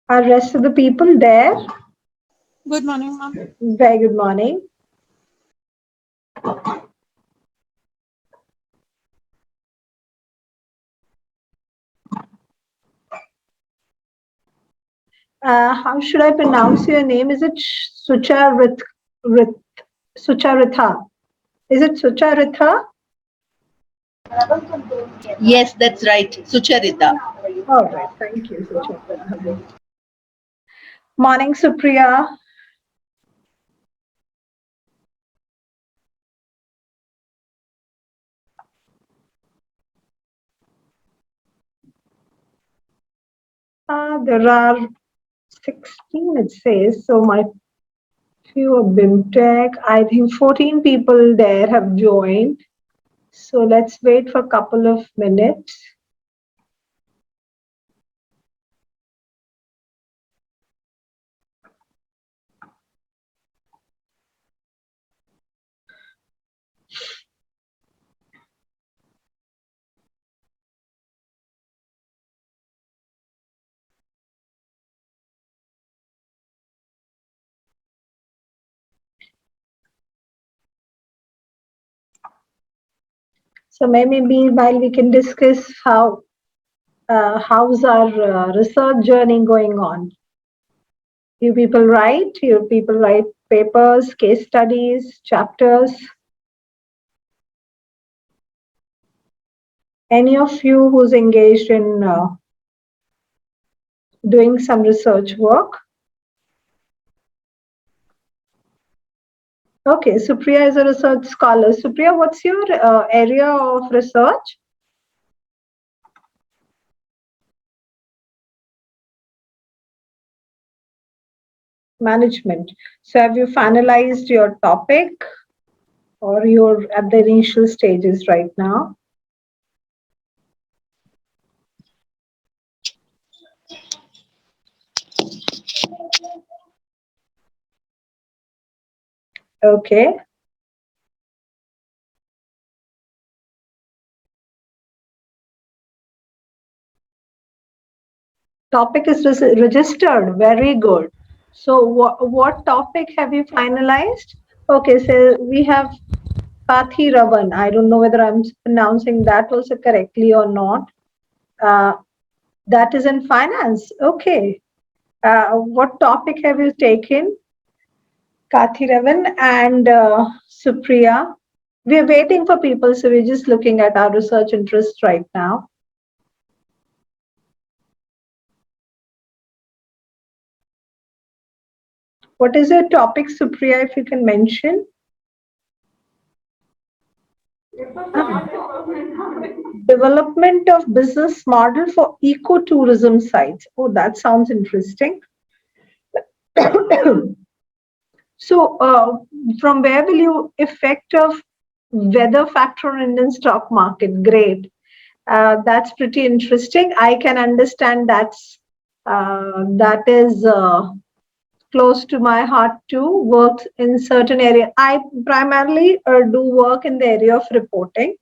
Are rest of the people there? Good morning, ma'am. Very good morning. How should I pronounce your name? Is it Rith, Sucharitha? Is it Sucharitha? Yes, that's right. Sucharita. All right. Thank you, Sucharitha. Morning, Supriya. There are 16, it says. So my few of BIMTech. I think 14 people there have joined. So let's wait for a couple of minutes. So maybe meanwhile we can discuss how's our research journey going on. You people write papers, case studies, chapters. Any of you who's engaged in doing some research work? Okay, Supriya is a research scholar. Supriya, what's your area of research? Management. So have you finalized your topic or you're at the initial stages right now? Okay. Topic is registered. Very good. So what topic have you finalized? Okay, so we have Pathi Ravan. I don't know whether I'm pronouncing that also correctly or not. That is in finance. Okay. What topic have you taken? Kathi Ravan and Supriya. We're waiting for people, so we're just looking at our research interests right now. What is your topic, Supriya, if you can mention? Development of business model for ecotourism sites. Oh, that sounds interesting. So, from where will you effect of weather factor on Indian stock market? Great. That's pretty interesting. I can understand that is close to my heart too. Work in certain area. I primarily do work in the area of reporting.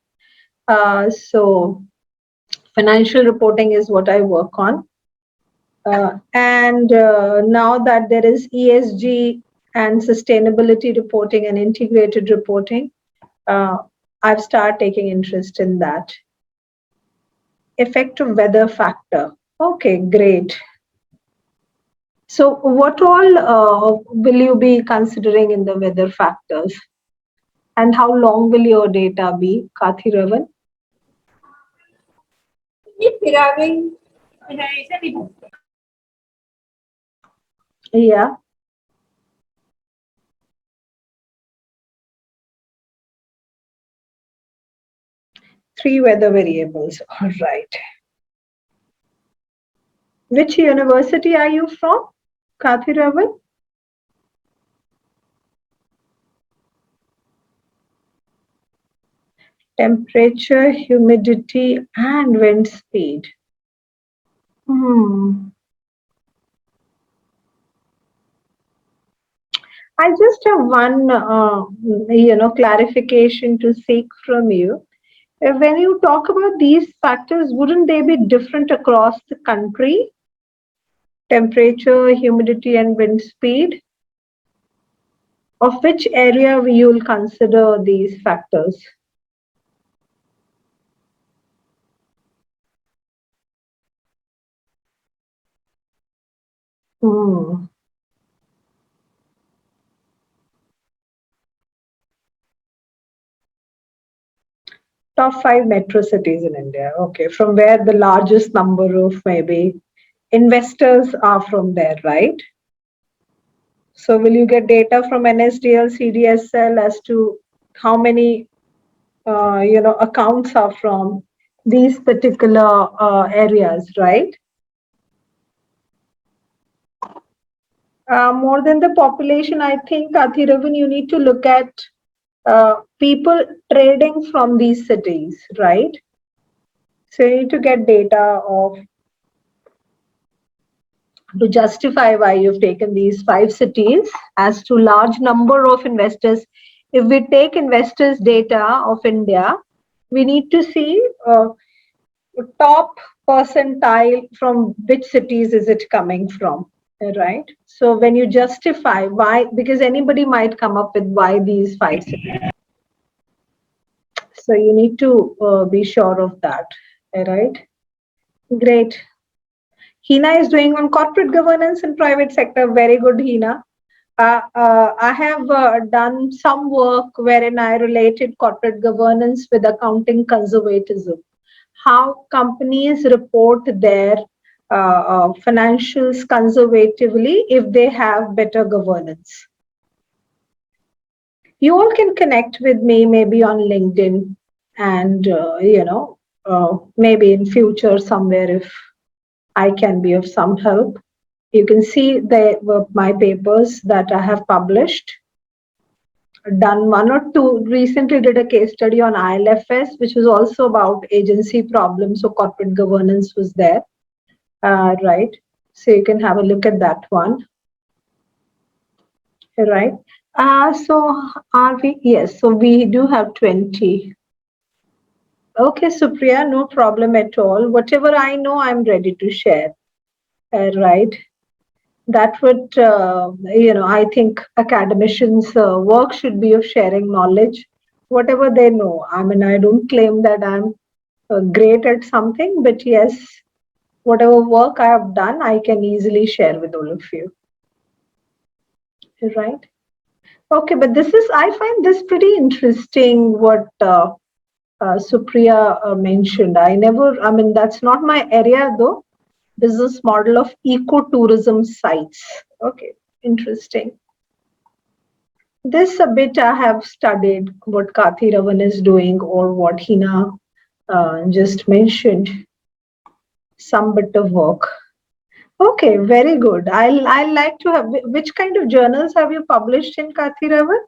So financial reporting is what I work on. And now that there is ESG and sustainability reporting and integrated reporting, I've started taking interest in that. Effective weather factor. Okay, great. So what all will you be considering in the weather factors? And how long will your data be, Kathiravan? Yeah. 3 weather variables. All right. Which university are you from, Kathiravan? Temperature, humidity, and wind speed. I just have one, clarification to seek from you. When you talk about these factors, wouldn't they be different across the country? temperature, humidity, and wind speed. Of which area you will consider these factors? Hmm. Top 5 metro cities in India. Okay, from where the largest number of maybe investors are from there, right? So will you get data from NSDL, CDSL as to how many accounts are from these particular areas, right? More than the population, I think, Athiravan, you need to look at people trading from these cities, right? So you need to get data of to justify why you've taken these 5 cities as to large number of investors. If we take investors data of India, we need to see top percentile from which cities is it coming from, right? So when you justify why, because anybody might come up with why these 5 cities. So you need to be sure of that, right? Great. Hina is doing on corporate governance in private sector. Very good, Hina. I have done some work wherein I related corporate governance with accounting conservatism. How companies report their financials conservatively if they have better governance. You all can connect with me maybe on LinkedIn and, maybe in future somewhere if I can be of some help. You can see my papers that I have published, done one or two, recently did a case study on ILFS, which was also about agency problems. So corporate governance was there, right? So you can have a look at that one, right? So are we? Yes, so we do have 20. Okay, Supriya, no problem at all. Whatever I know, I'm ready to share, right? That would, I think academicians' work should be of sharing knowledge, whatever they know. I mean, I don't claim that I'm great at something, but yes, whatever work I have done, I can easily share with all of you. Right? Okay, but I find this pretty interesting what Supriya mentioned. I mean, that's not my area though. Business model of ecotourism sites. Okay, interesting. This a bit I have studied what Kathi Ravan is doing or what Hina just mentioned. Some bit of work. Okay, very good. I'll like to have. Which kind of journals have you published in Kathi Ravan?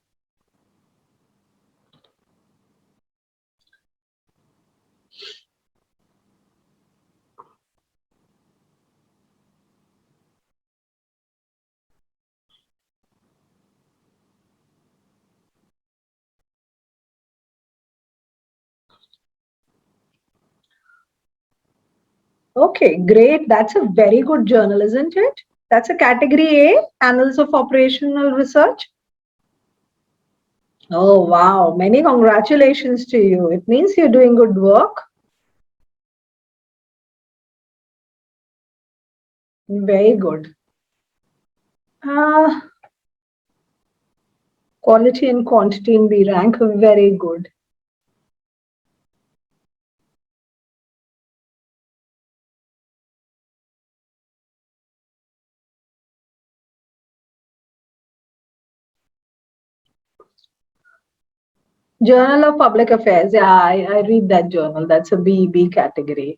Okay, great. That's a very good journal, isn't it? That's a category A, Annals of Operational Research. Oh, wow. Many congratulations to you. It means you're doing good work. Very good. Quality and quantity in B rank, very good. Journal of Public Affairs. Yeah, I read that journal. That's a B category.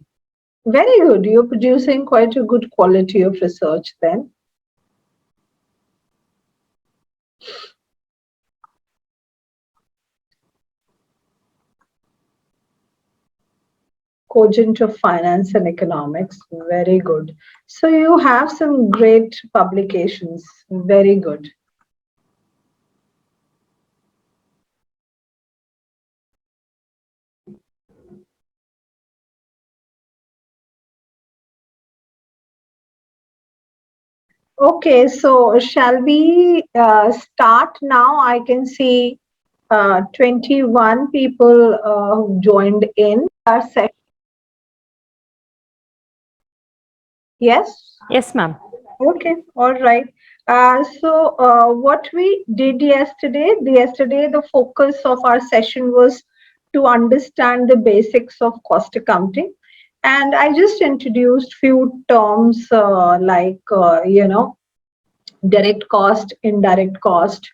Very good. You're producing quite a good quality of research then. Cogent of Finance and Economics. Very good. So you have some great publications. Very good. Okay, so shall we start now? I can see 21 people who joined in our session. Yes? Yes, ma'am. Okay, all right. So what we did yesterday, the focus of our session was to understand the basics of cost accounting. And I just introduced few terms direct cost, indirect cost,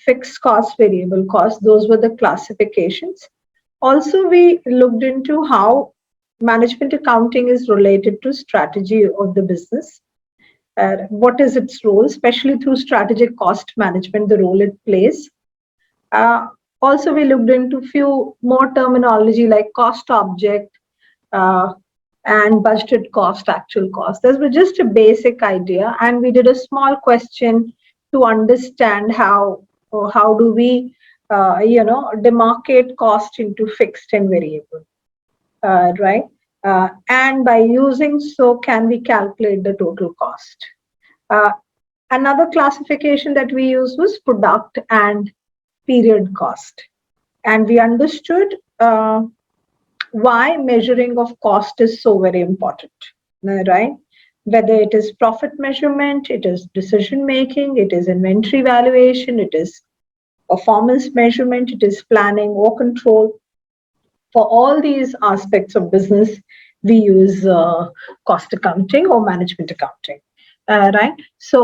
fixed cost, variable cost. Those were the classifications. Also, we looked into how management accounting is related to strategy of the business. What is its role, especially through strategic cost management, the role it plays. Uh, Also, we looked into few more terminology like cost object, uh, and budgeted cost, actual cost. This was just a basic idea, and we did a small question to understand how do we demarcate cost into fixed and variable, right? And by using so, can we calculate the total cost? Uh, Another classification that we used was product and period cost, and we understood why measuring of cost is so very important, right? Whether it is profit measurement, it is decision making, it is inventory valuation, it is performance measurement, it is planning or control. For all these aspects of business, we use cost accounting or management accounting. Right. So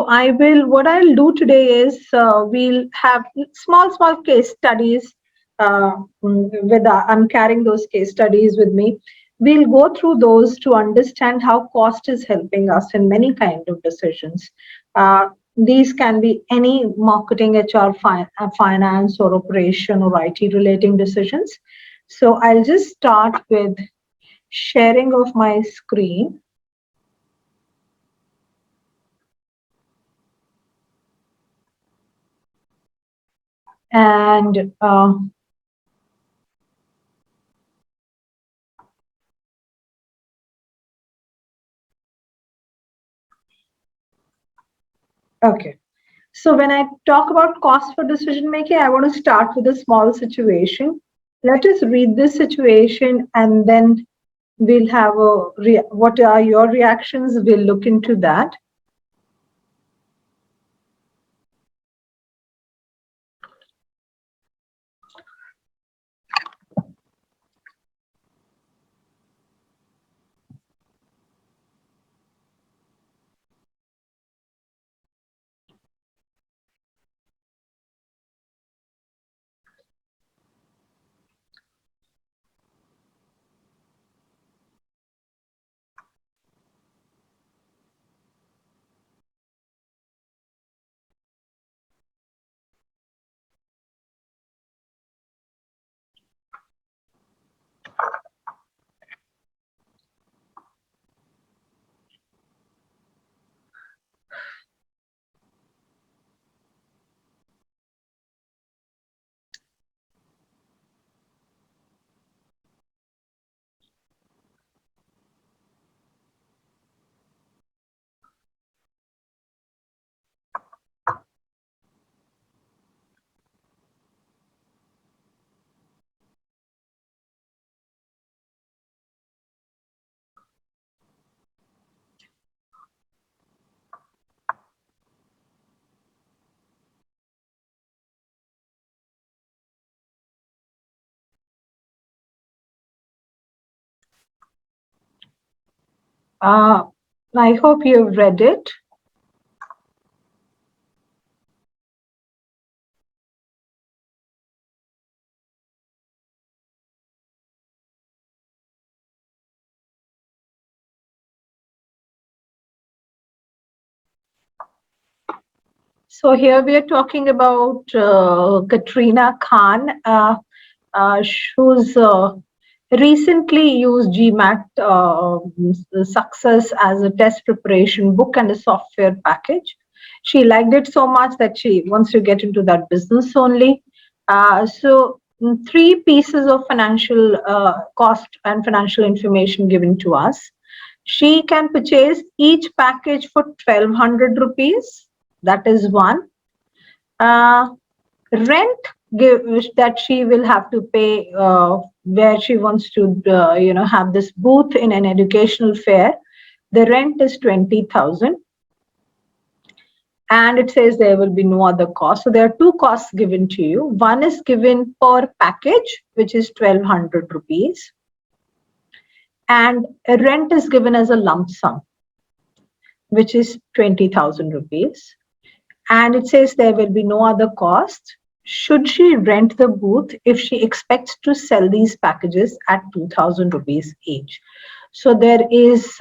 what I'll do today is we'll have small case studies. I'm carrying those case studies with me. We'll go through those to understand how cost is helping us in many kind of decisions. These can be any marketing, HR, finance, or operation or IT relating decisions. So I'll just start with sharing of my screen. And okay. So when I talk about cost for decision making, I want to start with a small situation. Let us read this situation and then we'll have what are your reactions? We'll look into that. Uh, I hope you've read it. So here we are talking about Katrina Khan, who's recently used GMAT Success as a test preparation book and a software package. She liked it so much that she wants to get into that business only. Three pieces of financial cost and financial information given to us. She can purchase each package for 1200 rupees. That is one. Rent that she will have to pay where she wants to have this booth in an educational fair. The rent is 20,000. And it says there will be no other cost. So there are two costs given to you. One is given per package, which is 1200 rupees. And a rent is given as a lump sum, which is 20,000 rupees. And it says there will be no other cost should she rent the booth if she expects to sell these packages at 2,000 rupees each. So there is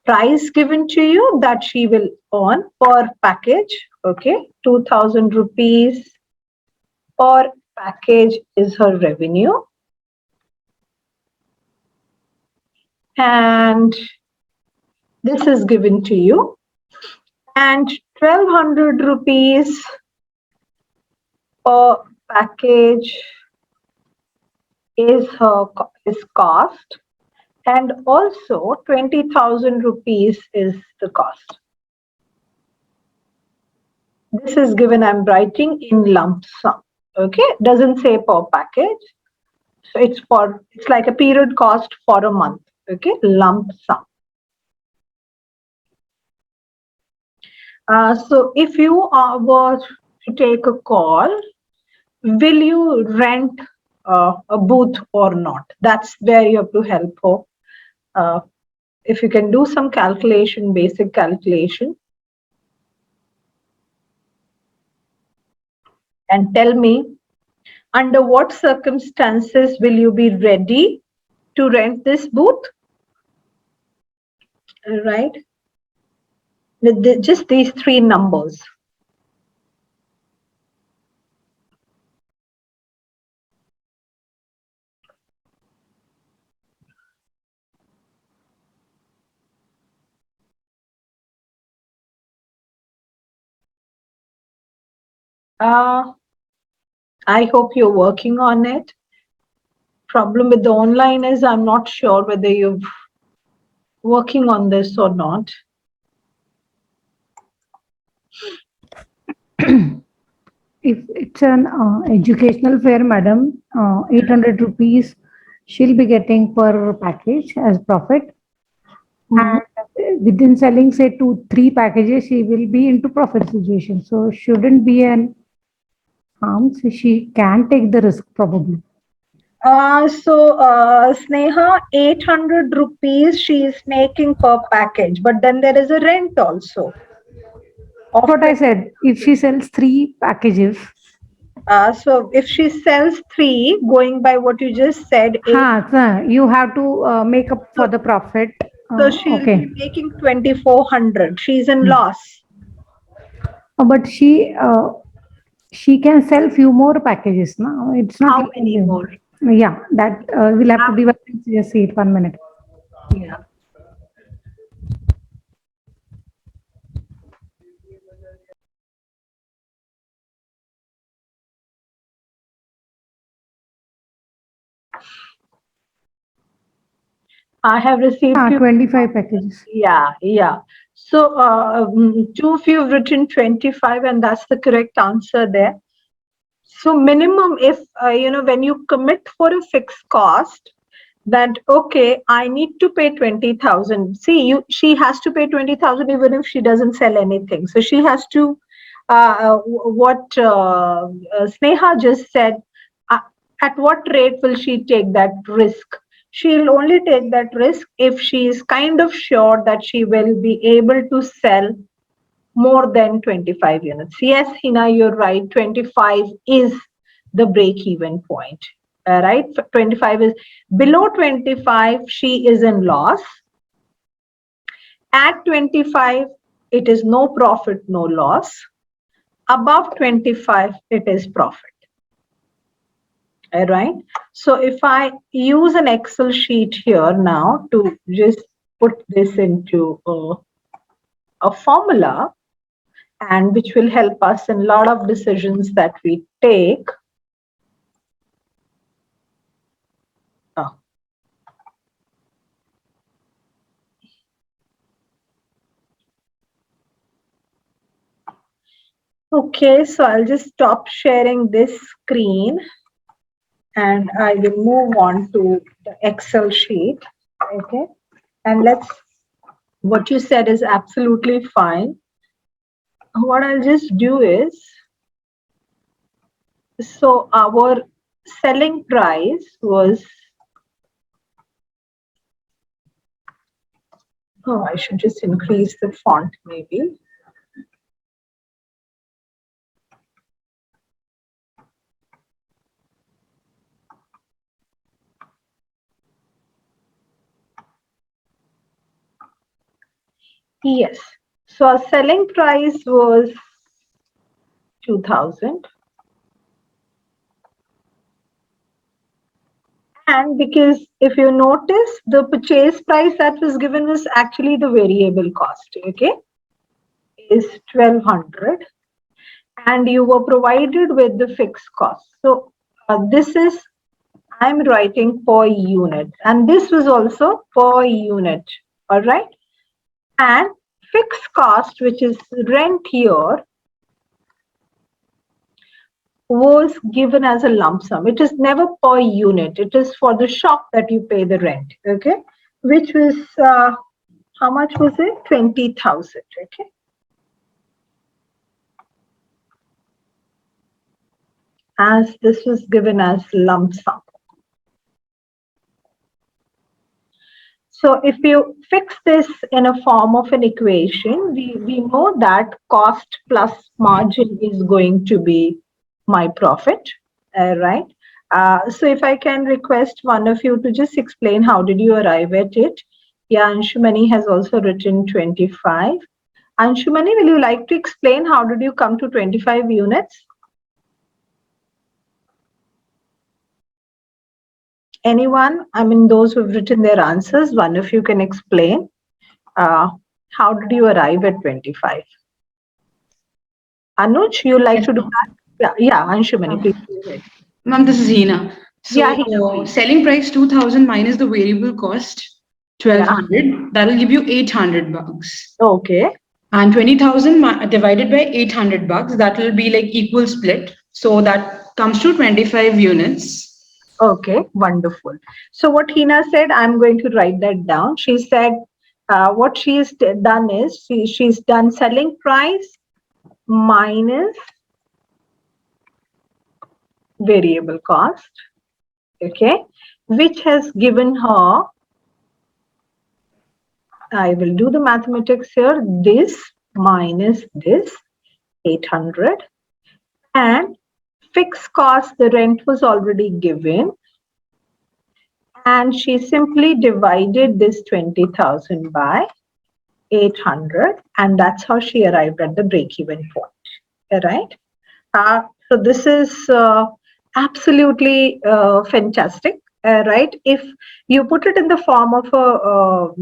price given to you that she will earn per package. Okay, 2,000 rupees per package is her revenue. And this is given to you. And 1,200 rupees per package is her cost. And also 20,000 rupees is the cost. This is given, I'm writing in lump sum. Okay, doesn't say per package. So it's like a period cost for a month. Okay, lump sum. So if you were to take a call, will you rent a booth or not? That's where you have to help her. If you can do some calculation, basic calculation, and tell me under what circumstances will you be ready to rent this booth? Right? With just these three numbers. I hope you're working on it. Problem with the online is I'm not sure whether you're working on this or not. If it's an educational fair, madam, 800 rupees she'll be getting per package as profit. And within selling, say, 2-3 packages, she will be into profit situation. So shouldn't be an harm. So she can take the risk probably. Sneha, 800 rupees she is making per package, but then there is a rent also. That's what I said. If she sells 3 packages. So if she sells 3, going by what you just said, you have to make up for the profit. So she'll be making 2,400. She's in loss. But she can sell few more packages now. It's not how many more? Yeah, that we'll have to divide. Just see it 1 minute. Yeah. I have received 25 packages. Yeah. So two of you have written 25, and that's the correct answer there. So minimum, if when you commit for a fixed cost, that okay, I need to pay 20,000. See, she has to pay 20,000 even if she doesn't sell anything. So she has to what Sneha just said. At what rate will she take that risk? She'll only take that risk if she is kind of sure that she will be able to sell more than 25 units. Yes, Hina, you're right. 25 is the break-even point. Right? 25 is below 25, she is in loss. At 25, it is no profit, no loss. Above 25, it is profit. All right. So if I use an Excel sheet here now to just put this into a formula, and which will help us in a lot of decisions that we take. Okay, so I'll just stop sharing this screen and I will move on to the Excel sheet. Okay, and what you said is absolutely fine. What I'll just do is, so our selling price was, oh, I should just increase the font maybe. Yes, so our selling price was 2000. And because if you notice, the purchase price that was given was actually the variable cost, okay, is 1200. And you were provided with the fixed cost. So this is, I'm writing per unit. And this was also per unit, all right? And fixed cost, which is rent here, was given as a lump sum. It is never per unit. It is for the shop that you pay the rent, okay? Which was, how much was it? 20,000, okay? As this was given as lump sum. So if you fix this in a form of an equation, we know that cost plus margin is going to be my profit, right? So if I can request one of you to just explain how did you arrive at it. Yeah, Anshumani has also written 25. Anshumani, will you like to explain how did you come to 25 units? Anyone? I mean, those who've written their answers, one of you can explain. How did you arrive at 25? Anuj, you like Yes, to do ma'am. that? Yeah, Anshumani, please go ahead. Ma'am, this is Hina. Yeah, So, Hina, please. selling price 2000 minus the variable cost Yeah. 1200, that will give you 800 bucks. Okay. And 20,000 divided by 800 bucks, that will be like equal split. So that comes to 25 units. Okay, wonderful. So what Hina said, I'm going to write that down. She said what she's done is she's done selling price minus variable cost, okay, which has given her, I will do the mathematics here, this minus this 800, and fixed cost, the rent was already given, and she simply divided this 20,000 by 800, and that's how she arrived at the break-even point, right? So this is absolutely fantastic, right? If you put it in the form of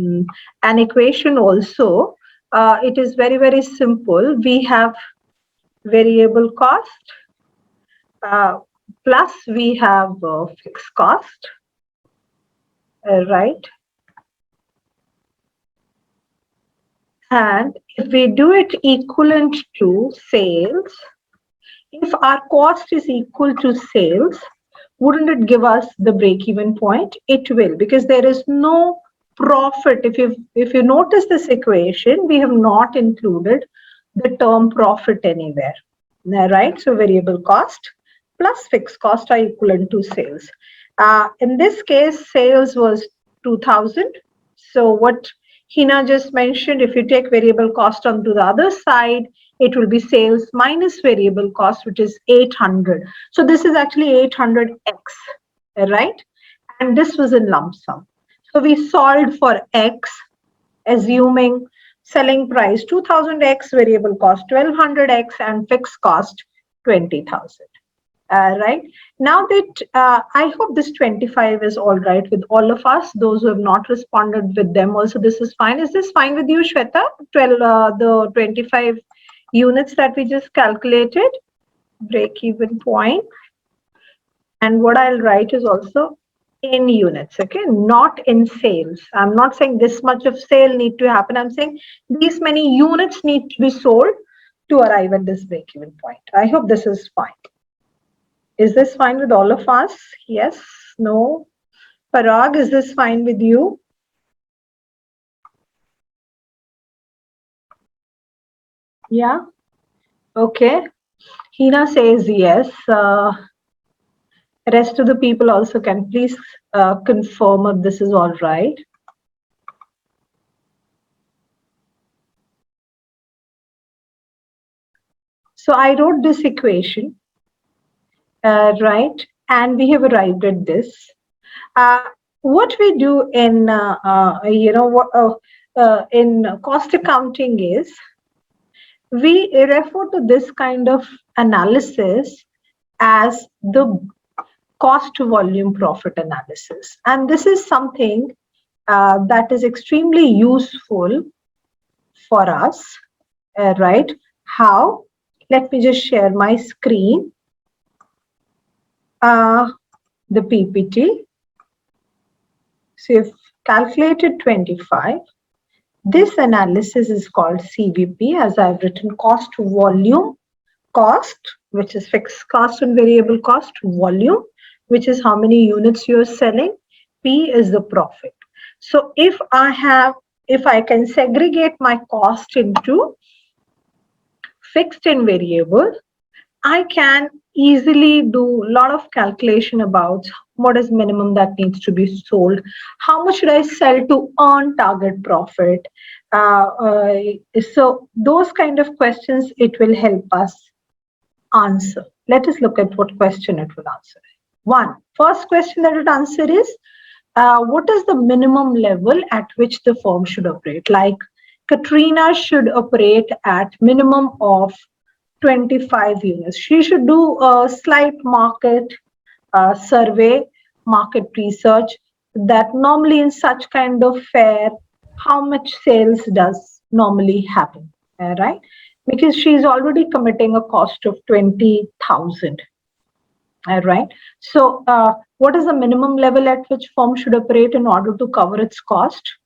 an equation also, it is very, very simple. We have variable cost, plus we have fixed cost, right? And if we do it equivalent to sales, if our cost is equal to sales, wouldn't it give us the break-even point? It will, because there is no profit. If you notice this equation, we have not included the term profit anywhere, right? So variable cost plus fixed cost are equivalent to sales. In this case, sales was 2000. So what Hina just mentioned, if you take variable cost onto the other side, it will be sales minus variable cost, which is 800. So this is actually 800x, right? And this was in lump sum. So we solved for x, assuming selling price 2000x, variable cost 1200x, and fixed cost 20,000. Right now that I hope this 25 is all right with all of us. Those who have not responded with them also, this is fine. Is this fine with you, Shweta? The 25 units that we just calculated, break-even point. And what I'll write is also in units, okay, not in sales. I'm not saying this much of sale need to happen. I'm saying these many units need to be sold to arrive at this break-even point. I hope this is fine. Is this fine with all of us? Yes? No? Parag, is this fine with you? Yeah? Okay. Hina says yes. Rest of the people also can please confirm if this is all right. So I wrote this equation, right? And we have arrived at this. What we do in, in cost accounting is we refer to this kind of analysis as the cost volume profit analysis. And this is something that is extremely useful for us, right? How? Let me just share my screen, the PPT. So you've calculated 25. This analysis is called CVP, as I've written cost volume, cost, which is fixed cost and variable cost, volume, which is how many units you're selling, P is the profit. So if I can segregate my cost into fixed and variable, I can easily do a lot of calculation about what is minimum that needs to be sold, how much should I sell to earn target profit. So those kind of questions, it will help us answer. Let us look at what question it will answer. First question that it answer is, what is the minimum level at which the firm should operate? Like Katrina should operate at minimum of 25 units. She should do a slight market survey, market research, that normally in such kind of fair, how much sales does normally happen, right? Because she's already committing a cost of 20,000. Right. So what is the minimum level at which firm should operate in order to cover its cost,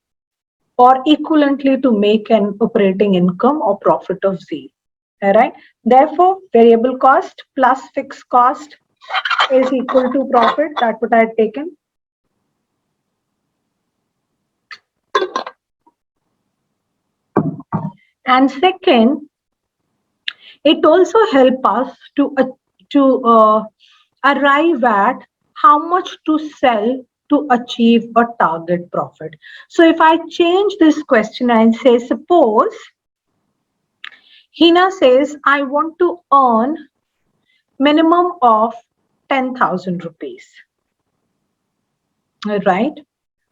or equivalently to make an operating income or profit of Z? All right. Therefore, variable cost plus fixed cost is equal to profit. That's what I had taken. And second, it also helps us to arrive at how much to sell to achieve a target profit. So if I change this question and say, suppose Hina says, I want to earn minimum of 10,000 rupees, right?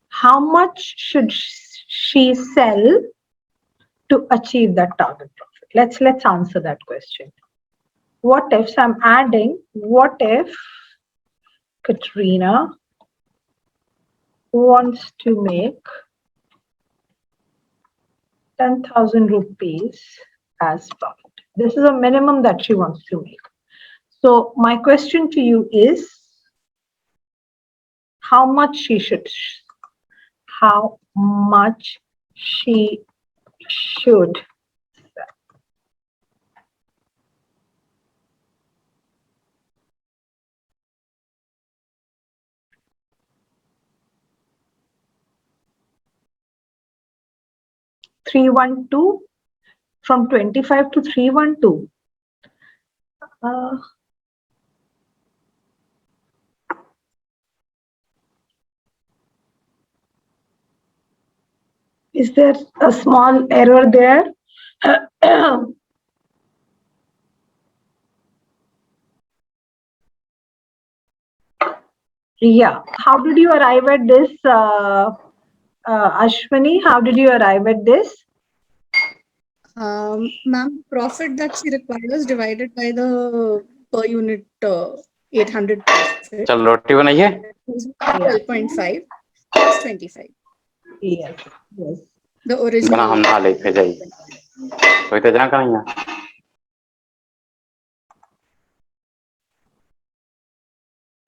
How much should she sell to achieve that target profit? Let's answer that question. What if, so I'm adding, what if Katrina wants to make 10,000 rupees as profit? This is a minimum that she wants to make. So my question to you is, how much she should sell? 312, from 25 to 312. Is there a small error there? Yeah. How did you arrive at this, Ashwini? How did you arrive at this? Ma'am, profit that she requires divided by the per unit 800 profit. चल रोटी बनाइए 12.5 plus 25. Yes. Yes. The बना original. हम नहा ले फिर जाइए कोई तो जना करेंगे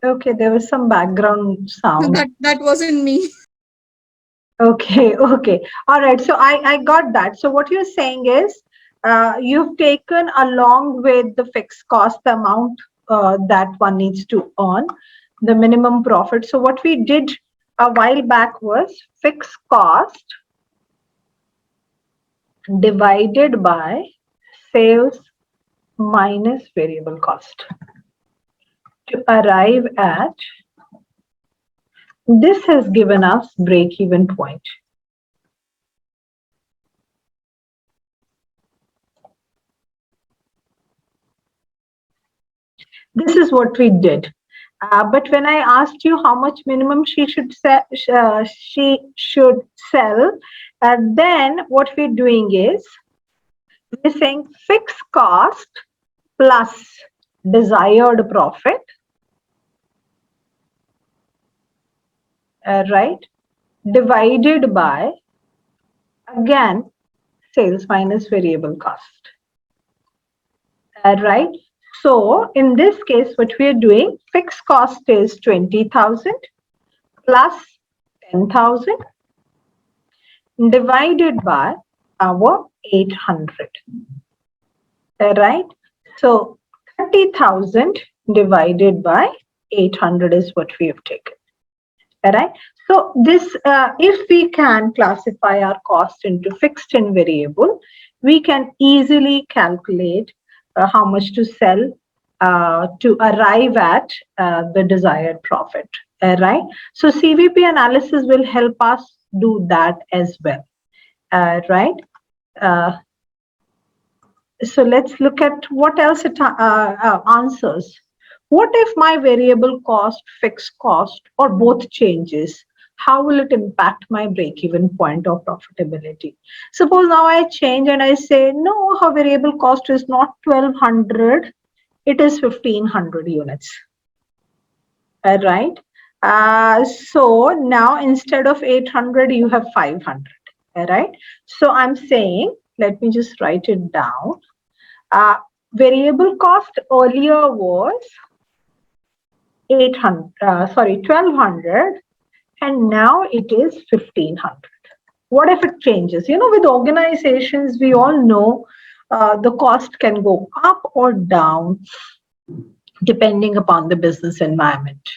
Okay, there was some background sound. That wasn't me. Okay, okay. All right. So I got that. So what you're saying is, you've taken along with the fixed cost, the amount that one needs to earn, the minimum profit. So what we did a while back was fixed cost divided by sales minus variable cost to arrive at, this has given us break-even point. This is what we did. But when I asked you how much minimum she should sell, then what we're doing is we're saying fixed cost plus desired profit, right, divided by, again, sales minus variable cost, right. So in this case, what we are doing, fixed cost is 20,000 plus 10,000 divided by our 800, right? So 30,000 divided by 800 is what we have taken, right? So this, if we can classify our cost into fixed and variable, we can easily calculate how much to sell to arrive at the desired profit, right? So CVP analysis will help us do that as well, right? So let's look at what else it answers. What if my variable cost, fixed cost, or both changes? How will it impact my break-even point of profitability? Suppose now I change and I say, no, her variable cost is not 1,200, it is 1,500 units, right? So now instead of 800, you have 500, right? So I'm saying, let me just write it down. Variable cost earlier was 1,200, and now it is 1,500. What if it changes? You know, with organizations, we all know the cost can go up or down depending upon the business environment.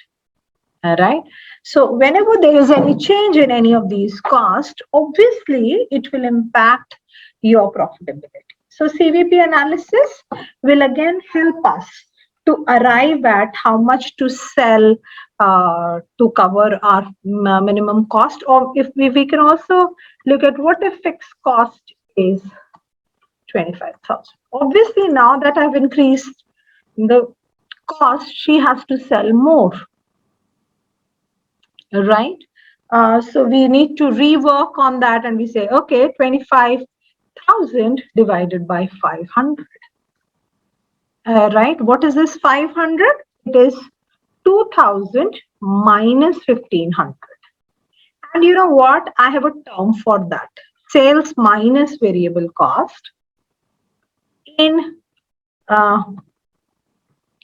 All right. So whenever there is any change in any of these costs, obviously it will impact your profitability. So CVP analysis will again help us to arrive at how much to sell to cover our minimum cost, or if we can also look at what if fixed cost is 25,000. Obviously, now that I've increased the cost, she has to sell more, right? So we need to rework on that, and we say, okay, 25,000 divided by 500. Right? What is this 500? It is 2,000 minus 1,500. And you know what? I have a term for that. Sales minus variable cost in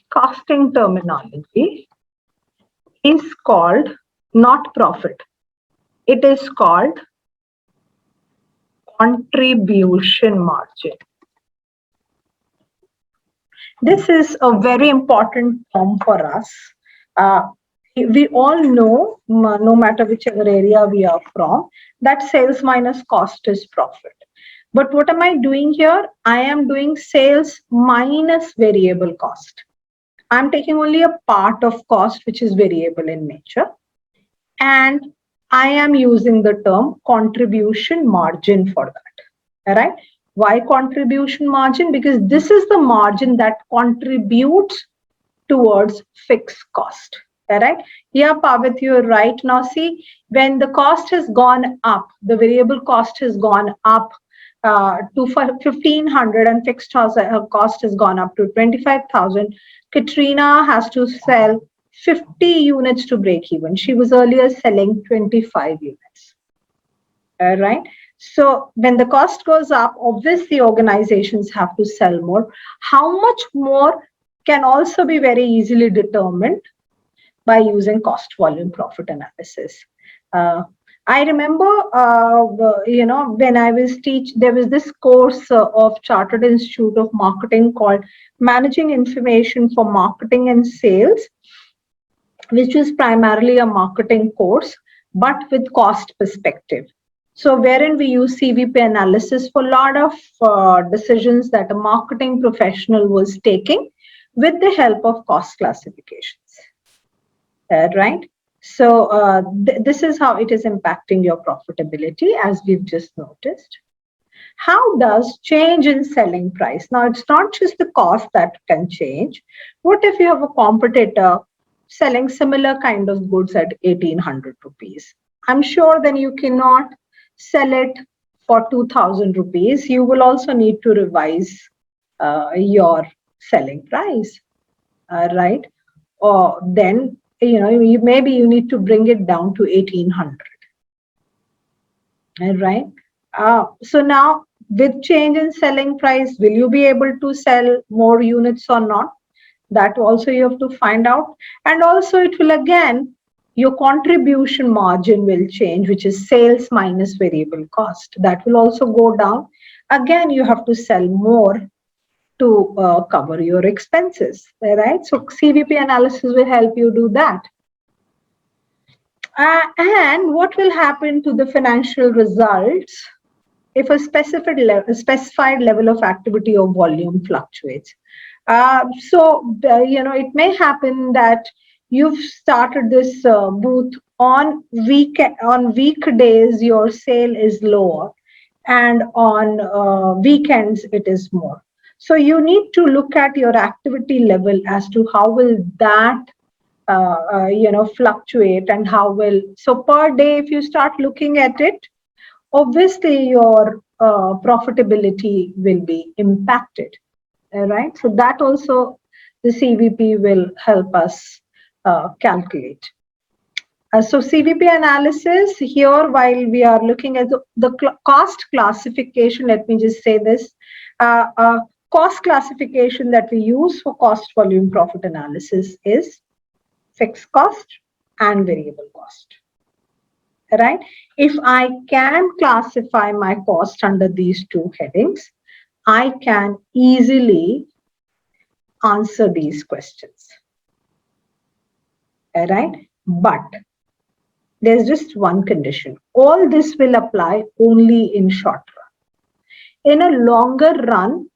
costing terminology is called not profit. It is called contribution margin. This is a very important term for us. We all know, no matter whichever area we are from, that sales minus cost is profit. But what am I doing here? I am doing sales minus variable cost. I'm taking only a part of cost which is variable in nature, and I am using the term contribution margin for that. All right. Why contribution margin? Because this is the margin that contributes towards fixed cost. All right. Yeah, Pavit, you're right. Now see, when the cost has gone up, the variable cost has gone up to 1,500 and fixed cost has gone up to 25,000. Katrina has to sell 50 units to break even. She was earlier selling 25 units. All right. So when the cost goes up, obviously organizations have to sell more. How much more can also be very easily determined by using cost volume profit analysis. I remember, when I was there was this course of Chartered Institute of Marketing called Managing Information for Marketing and Sales, which was primarily a marketing course, but with cost perspective. So wherein we use CVP analysis for a lot of decisions that a marketing professional was taking with the help of cost classifications, right? So this is how it is impacting your profitability, as we've just noticed. How does change in selling price? Now, it's not just the cost that can change. What if you have a competitor selling similar kind of goods at 1,800 rupees? I'm sure then you cannot sell it for 2,000 rupees. You will also need to revise your selling price, right? Or then, maybe you need to bring it down to 1,800, right? So now, with change in selling price, will you be able to sell more units or not? That also you have to find out. And also it will again, your contribution margin will change, which is sales minus variable cost. That will also go down. Again, you have to sell more to cover your expenses, right? So CVP analysis will help you do that. And what will happen to the financial results if a specified level of activity or volume fluctuates? It may happen that you've started this booth on weekdays, your sale is lower, and on weekends it is more. So you need to look at your activity level as to how will that fluctuate, and how will, so per day, if you start looking at it, obviously your profitability will be impacted, right? So that also the CVP will help us calculate. So CVP analysis here, while we are looking at the cost classification, let me just say this, cost classification that we use for cost volume profit analysis is fixed cost and variable cost, right? If I can classify my cost under these two headings, I can easily answer these questions, right? But there's just one condition. All this will apply only in short run. In a longer run,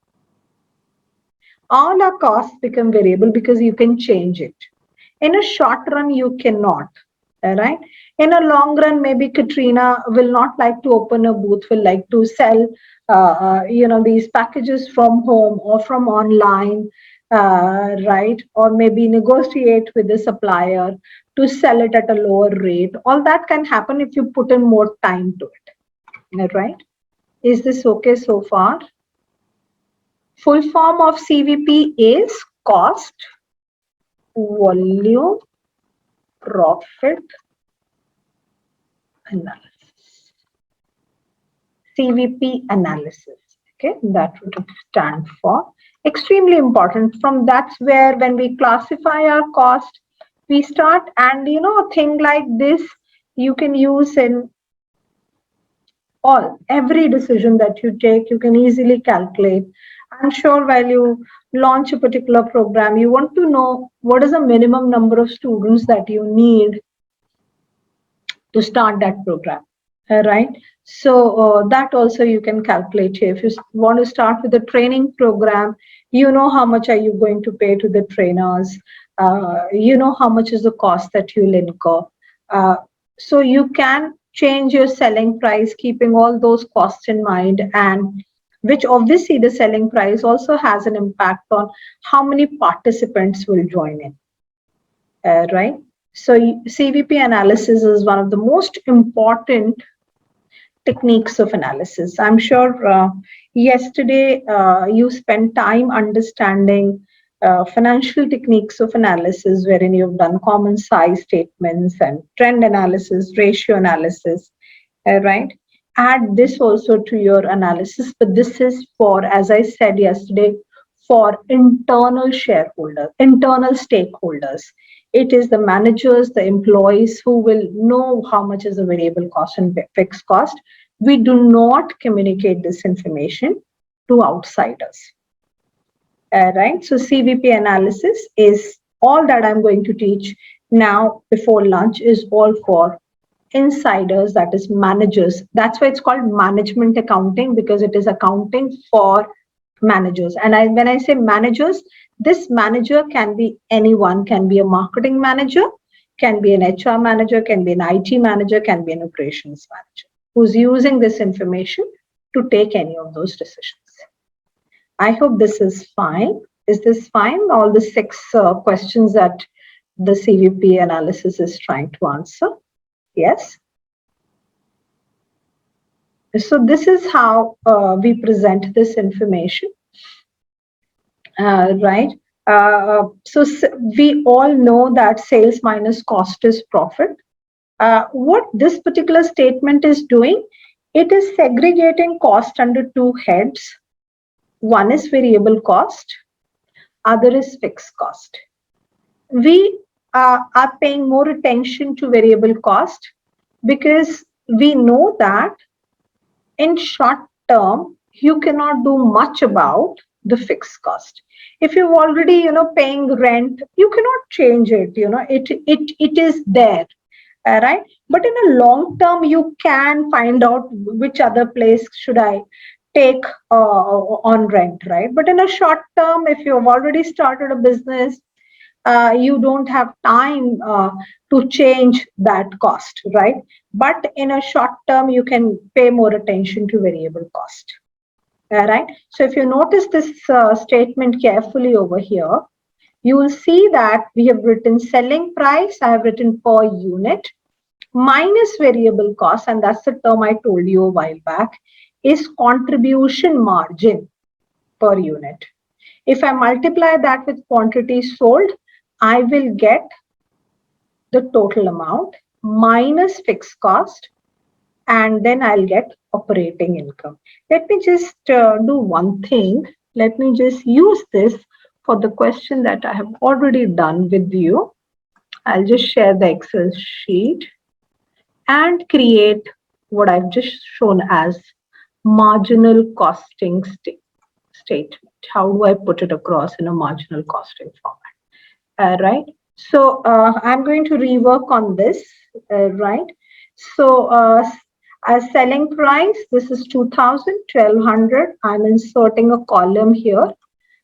all our costs become variable because you can change it. In a short run, you cannot, right? In a long run, maybe Katrina will not like to open a booth, will like to sell, these packages from home or from online, right? Or maybe negotiate with the supplier to sell it at a lower rate. All that can happen if you put in more time to it, right? Is this okay so far? Full form of CVP is cost, volume, profit analysis. CVP analysis, okay, that would stand for. Extremely important. From that's where, when we classify our cost, we start, and a thing like this you can use in every decision that you take. You can easily calculate. I'm sure while you launch a particular program, you want to know what is the minimum number of students that you need to start that program, right? So that also you can calculate here. If you want to start with a training program, you know how much are you going to pay to the trainers, you know how much is the cost that you'll incur. So you can change your selling price keeping all those costs in mind, and which obviously the selling price also has an impact on how many participants will join in, right? So CVP analysis is one of the most important techniques of analysis. I'm sure yesterday you spent time understanding financial techniques of analysis, wherein you've done common size statements and trend analysis, ratio analysis, right? Add this also to your analysis, but this is for, as I said yesterday, for internal shareholders, internal stakeholders. It is the managers, the employees who will know how much is the variable cost and fixed cost. We do not communicate this information to outsiders. Right? So CVP analysis is all that I'm going to teach now before lunch is all for insiders, that is managers. That's why it's called management accounting, because it is accounting for managers. And when I say managers, this manager can be anyone, can be a marketing manager, can be an HR manager, can be an IT manager, can be an operations manager, who's using this information to take any of those decisions. I hope this is fine. Is this fine? All the 6 questions that the CVP analysis is trying to answer. Yes. So this is how we present this information, right? So we all know that sales minus cost is profit. What this particular statement is doing, it is segregating cost under 2 heads. One is variable cost, other is fixed cost. We are paying more attention to variable cost because we know that in short term, you cannot do much about the fixed cost. If you've already, paying rent, you cannot change it, it is there, right? But in a long term, you can find out which other place should I take on rent, right? But in a short term, if you've already started a business, you don't have time to change that cost, right? But in a short term, you can pay more attention to variable cost, right? So if you notice this statement carefully over here, you will see that we have written selling price, I have written per unit, minus variable cost, and that's the term I told you a while back, is contribution margin per unit. If I multiply that with quantity sold, I will get the total amount minus fixed cost, and then I'll get operating income. Let me just do one thing. Let me just use this for the question that I have already done with you. I'll just share the Excel sheet and create what I've just shown as marginal costing statement. How do I put it across in a marginal costing format? Right. So I'm going to rework on this, right? So as selling price, this is 2,000, 1,200. I'm inserting a column here.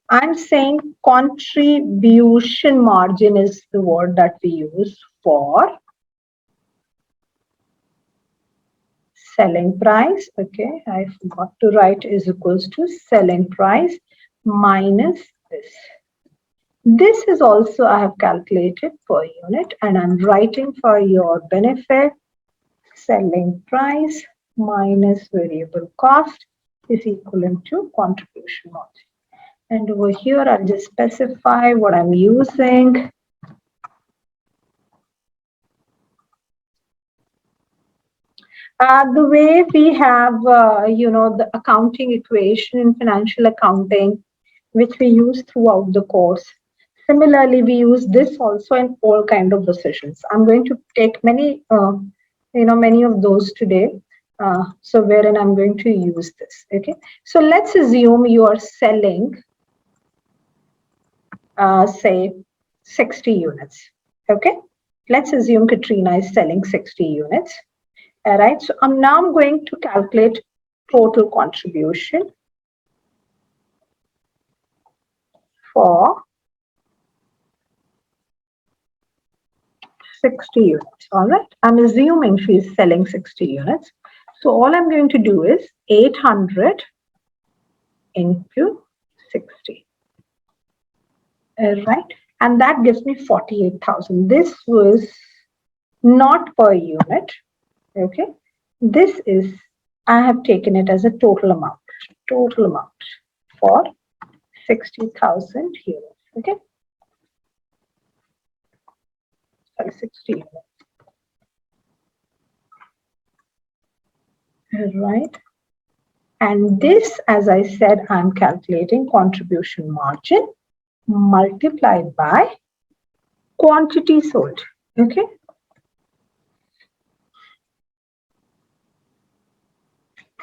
I'm saying contribution margin is the word that we use for selling price. Okay, I forgot to write is equals to selling price minus this. This is also I have calculated per unit, and I'm writing for your benefit, selling price minus variable cost is equivalent to contribution margin. And over here, I'll just specify what I'm using. The way we have, the accounting equation in financial accounting, which we use throughout the course. Similarly, we use this also in all kind of decisions. I'm going to take many, many of those today. So wherein I'm going to use this. Okay. So let's assume you are selling, say, 60 units. Okay. Let's assume Katrina is selling 60 units. All right. So now I'm going to calculate total contribution for 60 units. All right. I'm assuming she's selling 60 units. So all I'm going to do is 800 into 60. Right. And that gives me 48,000. This was not per unit. Okay. This is, I have taken it as a total amount for 60,000 units. Okay. 60 units. Right. And this, as I said, I'm calculating contribution margin multiplied by quantity sold. Okay.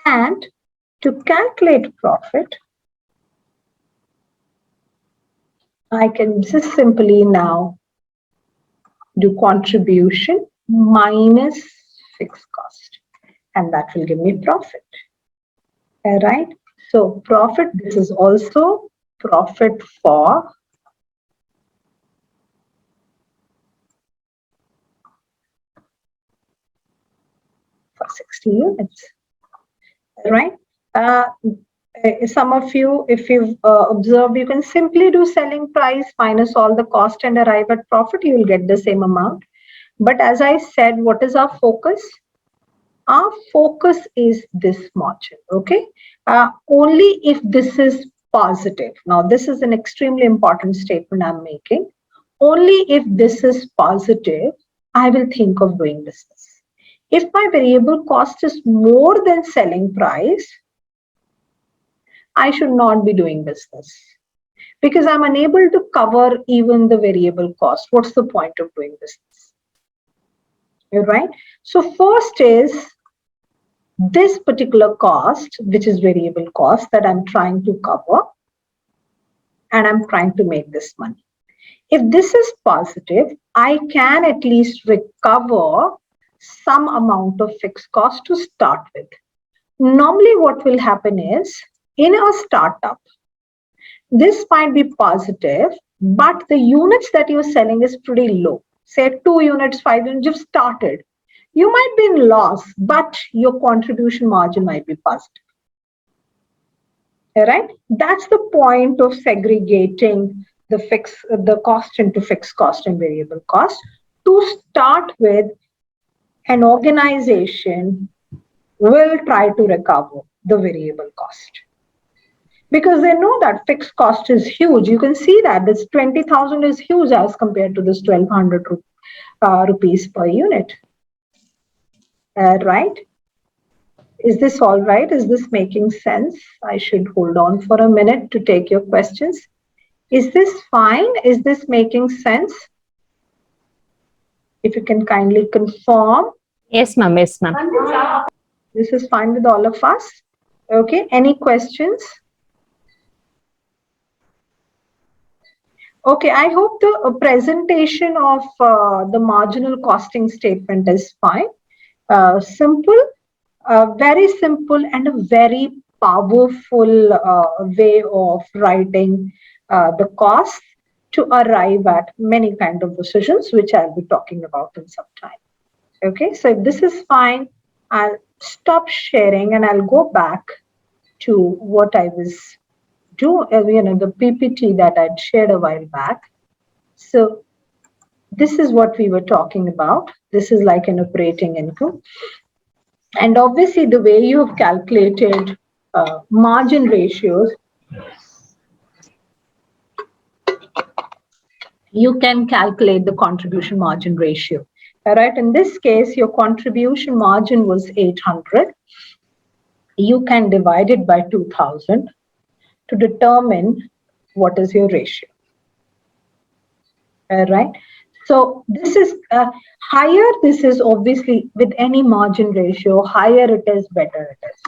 And to calculate profit, I can just simply now do contribution minus fixed cost, and that will give me profit. All right. So profit, this is also profit for 60 units. All right. Some of you, if you've observed, you can simply do selling price minus all the cost and arrive at profit. You will get the same amount. But as I said, what is our focus? Our focus is this margin. Okay. Only if this is positive. Now, this is an extremely important statement I'm making. Only if this is positive, I will think of doing business. If my variable cost is more than selling price, I should not be doing business because I'm unable to cover even the variable cost. What's the point of doing business? All right. So first is this particular cost, which is variable cost that I'm trying to cover, and I'm trying to make this money. If this is positive, I can at least recover some amount of fixed cost to start with. Normally what will happen is, in a startup, this might be positive, but the units that you're selling is pretty low. Say 2 units, 5 units, you've started. You might be in loss, but your contribution margin might be positive. All right? That's the point of segregating the cost into fixed cost and variable cost. To start with, an organization will try to recover the variable cost because they know that fixed cost is huge. You can see that this 20,000 is huge as compared to this 1,200 rupees per unit. Right? Is this all right? Is this making sense? I should hold on for a minute to take your questions. Is this fine? Is this making sense? If you can kindly confirm. Yes, ma'am. Yes, ma'am. This is fine with all of us. Okay. Any questions? Okay. I hope the presentation of the marginal costing statement is fine. Simple, very simple, and a very powerful way of writing the cost to arrive at many kind of decisions, which I'll be talking about in some time. Okay, so if this is fine, I'll stop sharing and I'll go back to what I was doing, the PPT that I'd shared a while back. So this is what we were talking about. This is like an operating income. And obviously, the way you have calculated margin ratios, you can calculate the contribution margin ratio. All right. In this case, your contribution margin was 800. You can divide it by 2,000 to determine what is your ratio. All right. So this is higher. This is obviously with any margin ratio, higher it is, better it is.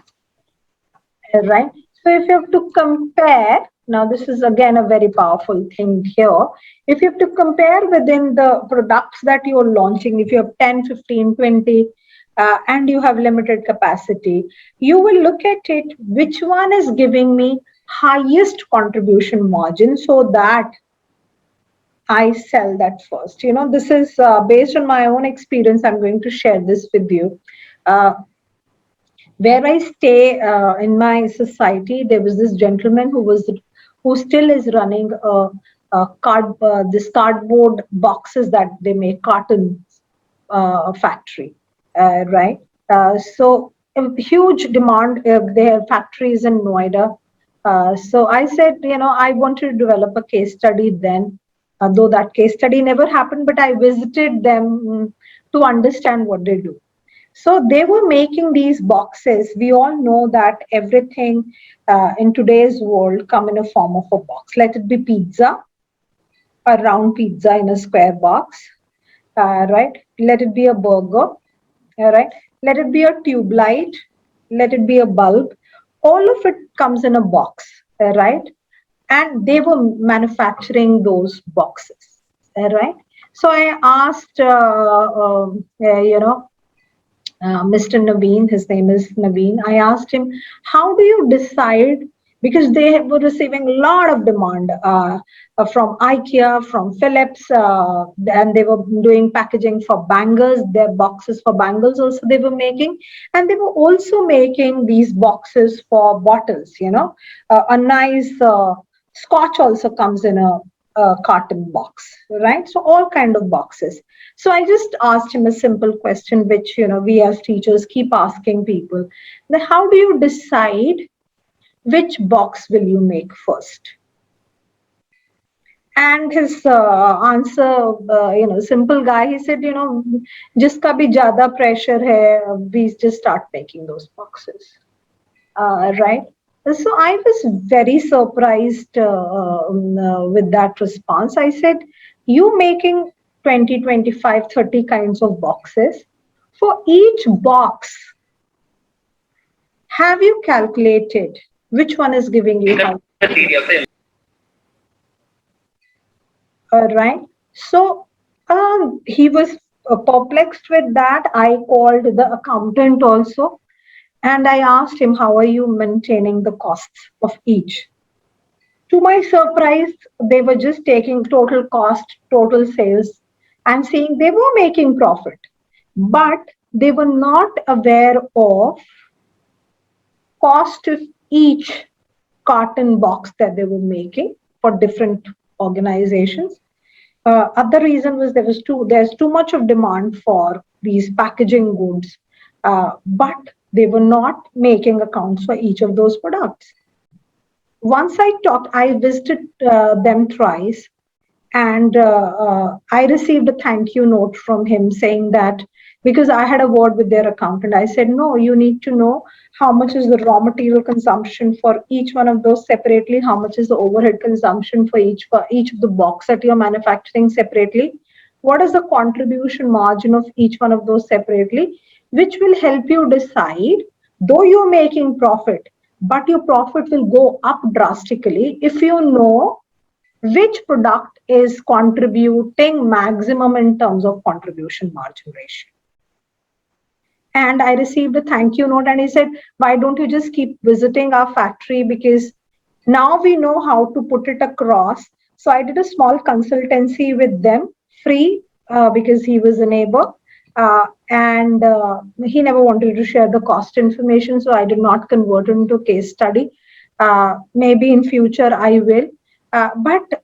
All right. So if you have to compare, now this is again a very powerful thing here. If you have to compare within the products that you're launching, if you have 10, 15, 20, and you have limited capacity, you will look at it, which one is giving me highest contribution margin so that I sell that first. This is based on my own experience. I'm going to share this with you. Where I stay in my society, there was this gentleman who still is running this cardboard boxes that they make, carton factory, right? So a huge demand. Their factories in Noida. So I said, I wanted to develop a case study then. Though that case study never happened, but I visited them to understand what they do. So they were making these boxes. We all know that everything in today's world come in a form of a box. Let it be pizza, a round pizza in a square box, right? Let it be a burger, right? Let it be a tube light, let it be a bulb. All of it comes in a box, right? And they were manufacturing those boxes, right? So I asked, Mr. Naveen, his name is Naveen. I asked him, how do you decide? Because they were receiving a lot of demand from IKEA, from Philips, and they were doing packaging for bangles, their boxes for bangles also they were making. And they were also making these boxes for bottles, a nice scotch also comes in a carton box, right? So all kind of boxes. So I just asked him a simple question, which we as teachers keep asking people: that how do you decide which box will you make first? And his answer, simple guy, he said, jiska bhi jyada pressure hai, we just start making those boxes, right? So I was very surprised with that response. I said, you making 20, 25, 30 kinds of boxes. For each box, have you calculated which one is giving you how? Right? So he was perplexed with that. I called the accountant also. And I asked him, how are you maintaining the costs of each? To my surprise, they were just taking total cost, total sales, and seeing they were making profit. But they were not aware of cost of each carton box that they were making for different organizations. Other reason was there's too much of demand for these packaging goods, but they were not making accounts for each of those products. Once I visited them twice, and I received a thank you note from him saying that, because I had a word with their accountant, I said, no, you need to know how much is the raw material consumption for each one of those separately, how much is the overhead consumption for each of the box that you're manufacturing separately, what is the contribution margin of each one of those separately, which will help you decide, though you're making profit, but your profit will go up drastically if you know which product is contributing maximum in terms of contribution margin ratio. And I received a thank you note, and he said, why don't you just keep visiting our factory, because now we know how to put it across. So I did a small consultancy with them, free, because he was a neighbor, and he never wanted to share the cost information, so I did not convert it into case study. Maybe in future I will. But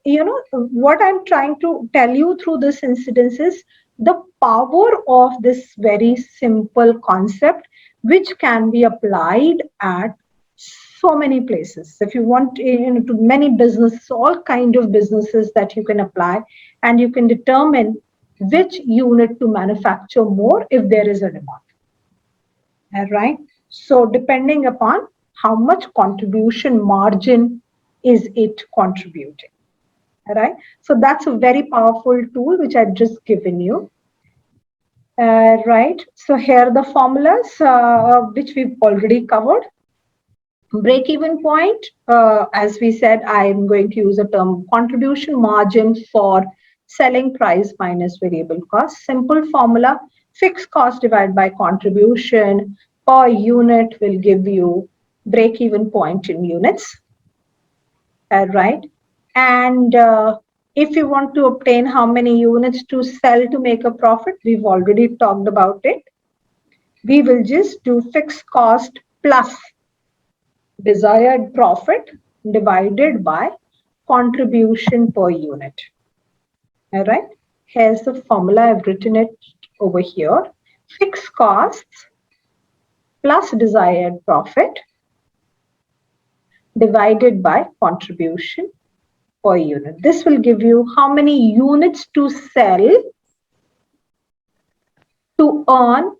what I'm trying to tell you through this incident is the power of this very simple concept, which can be applied at so many places. If you want, to many businesses, all kind of businesses that you can apply, and you can determine which unit to manufacture more if there is a demand. All right. So depending upon how much contribution margin is it contributing. All right. So that's a very powerful tool which I've just given you. Right. So here are the formulas which we've already covered. Break-even point, as we said, I'm going to use a term contribution margin for selling price minus variable cost. Simple formula, fixed cost divided by contribution per unit will give you break-even point in units. Right. And if you want to obtain how many units to sell to make a profit, we've already talked about it. We will just do fixed cost plus desired profit divided by contribution per unit. All right. Here's the formula. I've written it over here. Fixed costs plus desired profit divided by contribution per unit. This will give you how many units to sell to earn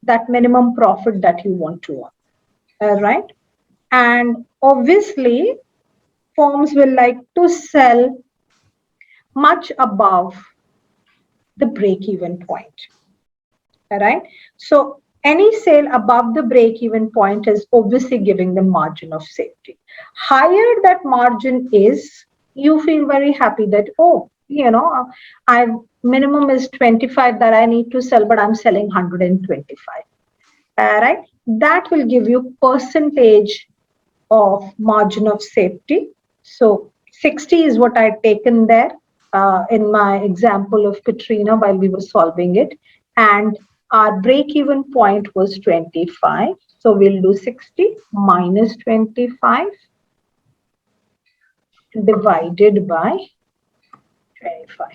that minimum profit that you want to earn. All right. And obviously, firms will like to sell much above the break-even point. All right. So any sale above the break-even point is obviously giving the margin of safety. Higher that margin is, you feel very happy that, oh, I minimum is 25 that I need to sell, but I'm selling 125. All right. That will give you percentage of margin of safety. So 60 is what I've taken there in my example of Katrina while we were solving it. And our break-even point was 25. So we'll do 60 minus 25 divided by 25.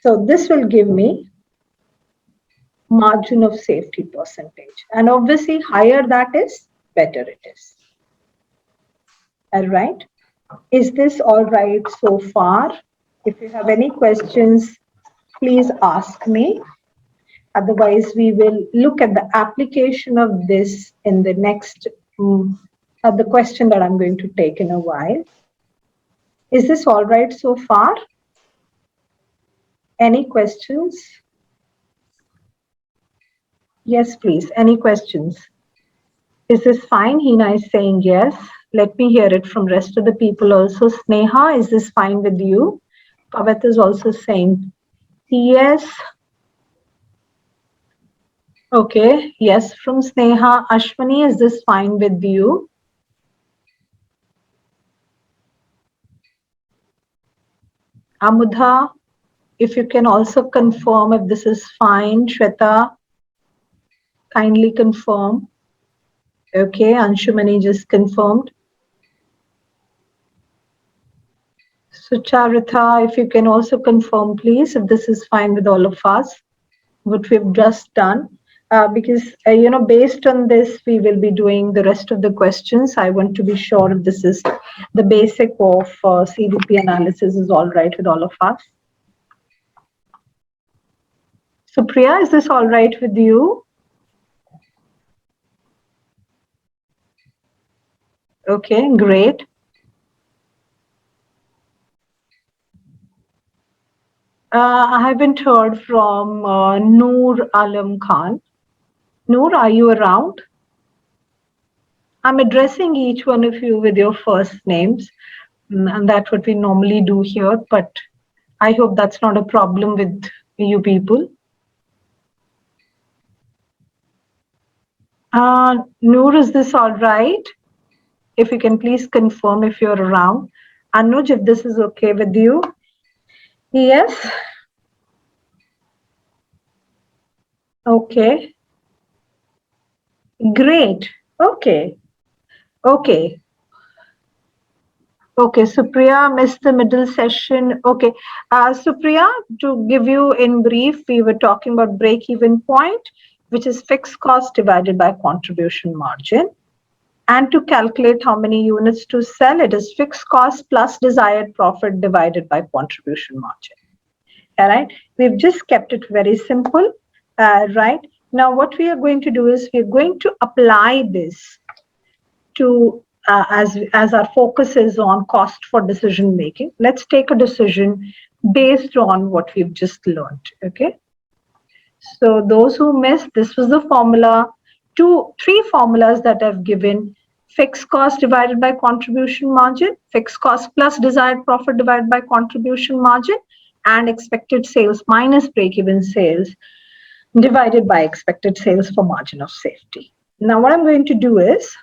So this will give me margin of safety percentage. And obviously, higher that is, better it is. All right. Is this all right so far? If you have any questions, please ask me. Otherwise, we will look at the application of this in the next, the question that I'm going to take in a while. Is this all right so far? Any questions? Yes, please. Any questions? Is this fine? Hina is saying yes. Let me hear it from rest of the people also. Sneha, is this fine with you? Pavat is also saying yes. Okay, yes from Sneha. Ashwani, is this fine with you? Amudha, if you can also confirm if this is fine. Shweta, kindly confirm. Okay, Anshumani just confirmed. Sucharitha, if you can also confirm, please, if this is fine with all of us, what we've just done. Because, based on this, we will be doing the rest of the questions. I want to be sure if this is the basic of CVP analysis is all right with all of us. So, Priya, is this all right with you? Okay, great. I haven't heard from Noor Alam Khan. Noor, are you around? I'm addressing each one of you with your first names, and that's what we normally do here, but I hope that's not a problem with you people. Noor, is this all right? If you can please confirm if you're around. Anuj, if this is okay with you. Yes. Okay. Great. Okay. Okay. Okay, Supriya missed the middle session. Okay. Supriya, to give you in brief, we were talking about break-even point, which is fixed cost divided by contribution margin. And to calculate how many units to sell, it is fixed cost plus desired profit divided by contribution margin. All right. We've just kept it very simple. Right. Now, what we are going to do is we're going to apply this to as our focus is on cost for decision making. Let's take a decision based on what we've just learned. Okay. So those who missed, this was the formula. Three formulas that I've given: fixed cost divided by contribution margin, fixed cost plus desired profit divided by contribution margin, and expected sales minus break-even sales divided by expected sales for margin of safety. Now, what I'm going to do is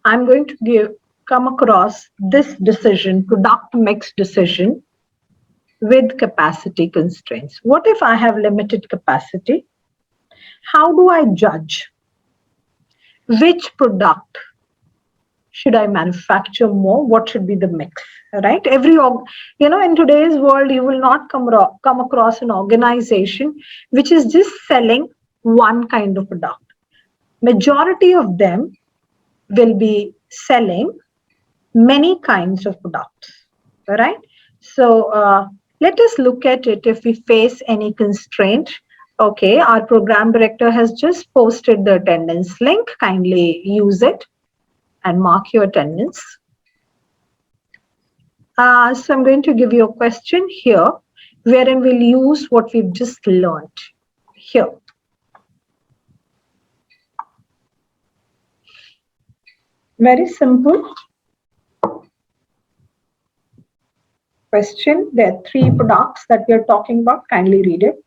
I'm going to come across this decision, product mix decision, with capacity constraints. What if I have limited capacity? How do I judge which product should I manufacture more? What should be the mix? Right? In today's world, you will not come across an organization which is just selling one kind of product. Majority of them will be selling many kinds of products. Right? So let us look at it if we face any constraint. Okay, our program director has just posted the attendance link. Kindly use it and mark your attendance. So I'm going to give you a question here, wherein we'll use what we've just learned here. Very simple question. There are 3 products that we are talking about. Kindly read it.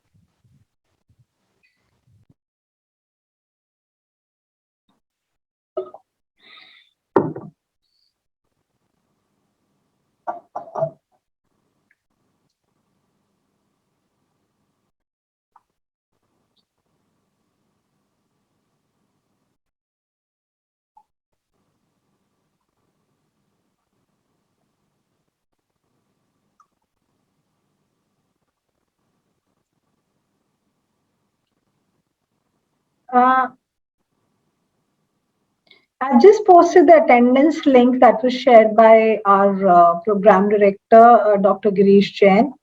I just posted the attendance link that was shared by our program director, Dr. Girish Jain.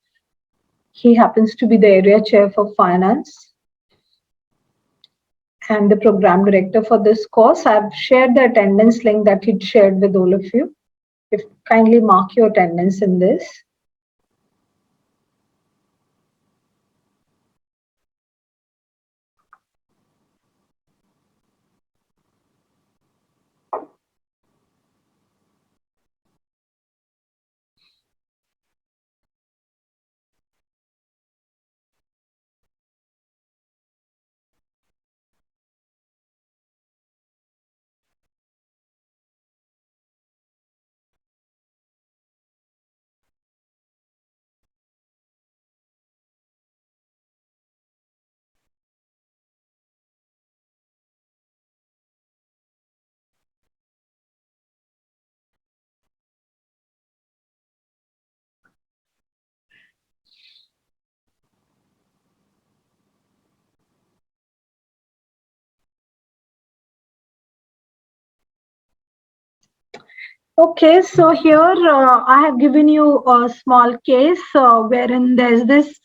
He happens to be the area chair for finance and the program director for this course. I've shared the attendance link that he'd shared with all of you. If kindly mark your attendance in this. Okay, so here I have given you a small case wherein there's this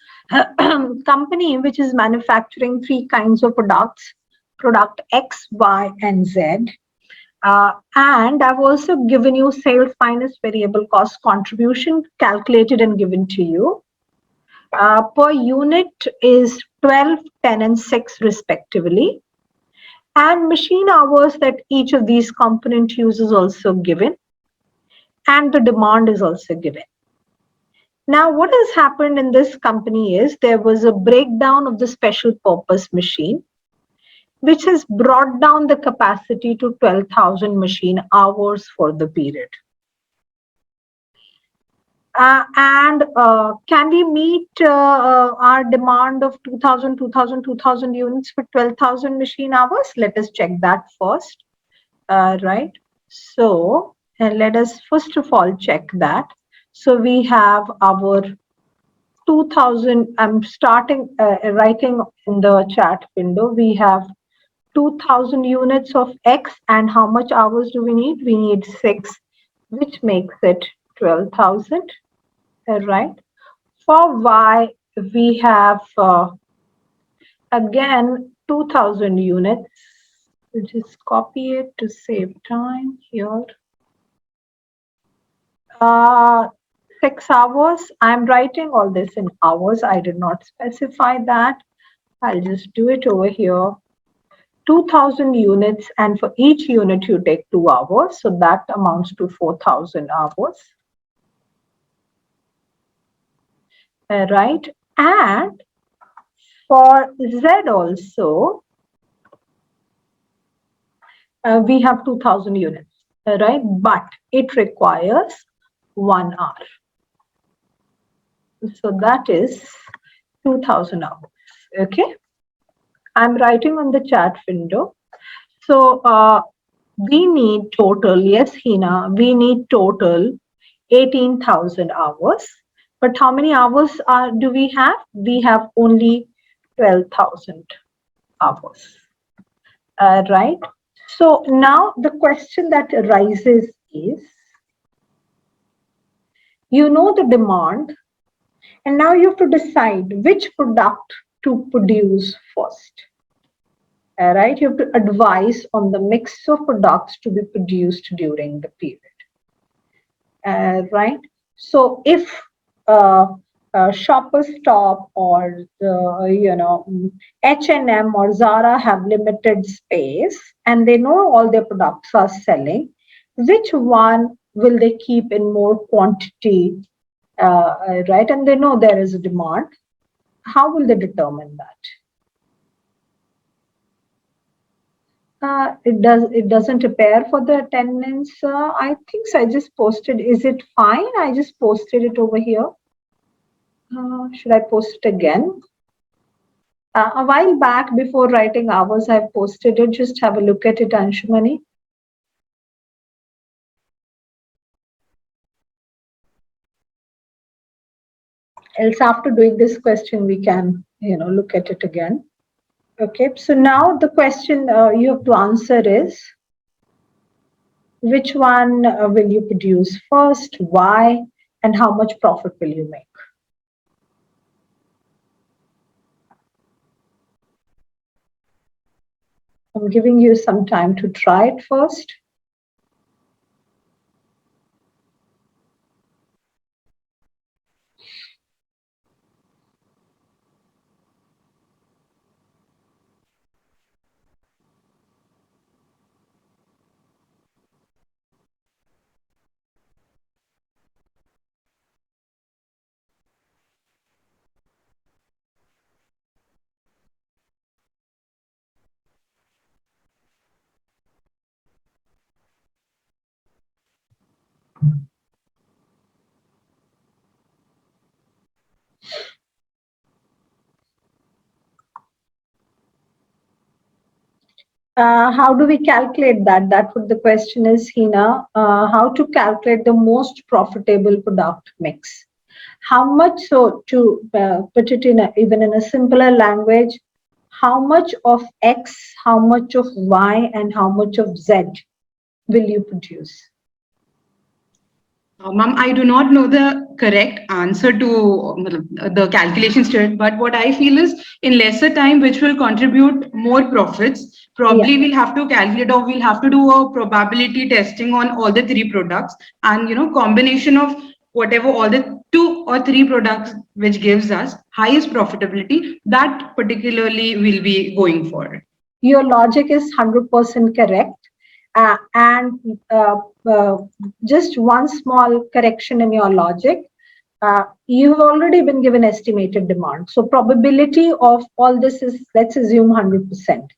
company which is manufacturing 3 kinds of products, product X, Y, and Z. And I've also given you sales minus variable cost contribution calculated and given to you. Per unit is 12, 10, and 6 respectively. And machine hours that each of these component uses also given. And the demand is also given. Now, what has happened in this company is there was a breakdown of the special purpose machine, which has brought down the capacity to 12,000 machine hours for the period. Can we meet our demand of 2,000 units for 12,000 machine hours? Let us check that first, right? So, and let us first of all check that. So we have our 2,000, I'm starting writing in the chat window, we have 2,000 units of X, and how much hours do we need? We need 6, which makes it 12,000, right? For Y, we have again 2,000 units. We'll just copy it to save time here. 6 hours. I'm writing all this in hours. I did not specify that. I'll just do it over here. 2,000 units, and for each unit you take 2 hours. So that amounts to 4,000 hours. Right. And for Z also, we have 2,000 units, right? But it requires 1 hour. So that is 2,000 hours. Okay. I'm writing on the chat window. So we need total, yes, Hina, we need total 18,000 hours. But how many hours do we have? We have only 12,000 hours. Right. So now the question that arises is, you know the demand, and now you have to decide which product to produce first. Right, you have to advise on the mix of products to be produced during the period. Right. So if Shoppers Stop or H&M or Zara have limited space and they know all their products are selling, which one will they keep in more quantity, right? And they know there is a demand. How will they determine that? It doesn't appear for the attendance. I think so. I just posted. Is it fine? I just posted it over here. Should I post it again? A while back, before writing hours, I've posted it. Just have a look at it, Anshumani. Else, after doing this question, we can, look at it again. Okay. So now the question you have to answer is, which one will you produce first? Why? And how much profit will you make? I'm giving you some time to try it first. How do we calculate that? That's what the question is, Hina. How to calculate the most profitable product mix? How much, so to put it in even in a simpler language, how much of X, how much of Y, and how much of Z will you produce? Ma'am, I do not know the correct answer to the calculations to it, but what I feel is in lesser time, which will contribute more profits, probably we'll have to calculate or we'll have to do a probability testing on all the three products and, combination of whatever all the 2 or 3 products which gives us highest profitability, that particularly we'll be going for. Your logic is 100% correct. And just one small correction in your logic. You've already been given estimated demand. So probability of all this is, let's assume 100%.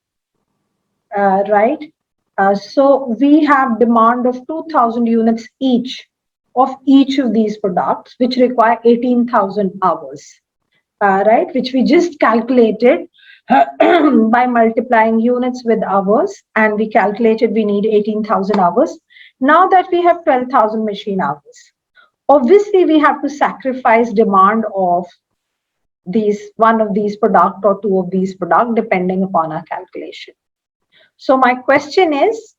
Right? So we have demand of 2,000 units each of each of these products, which require 18,000 hours, right? Which we just calculated by multiplying units with hours, and we calculated we need 18,000 hours. Now that we have 12,000 machine hours, obviously we have to sacrifice demand of one of these product or 2 of these product, depending upon our calculation. So my question is,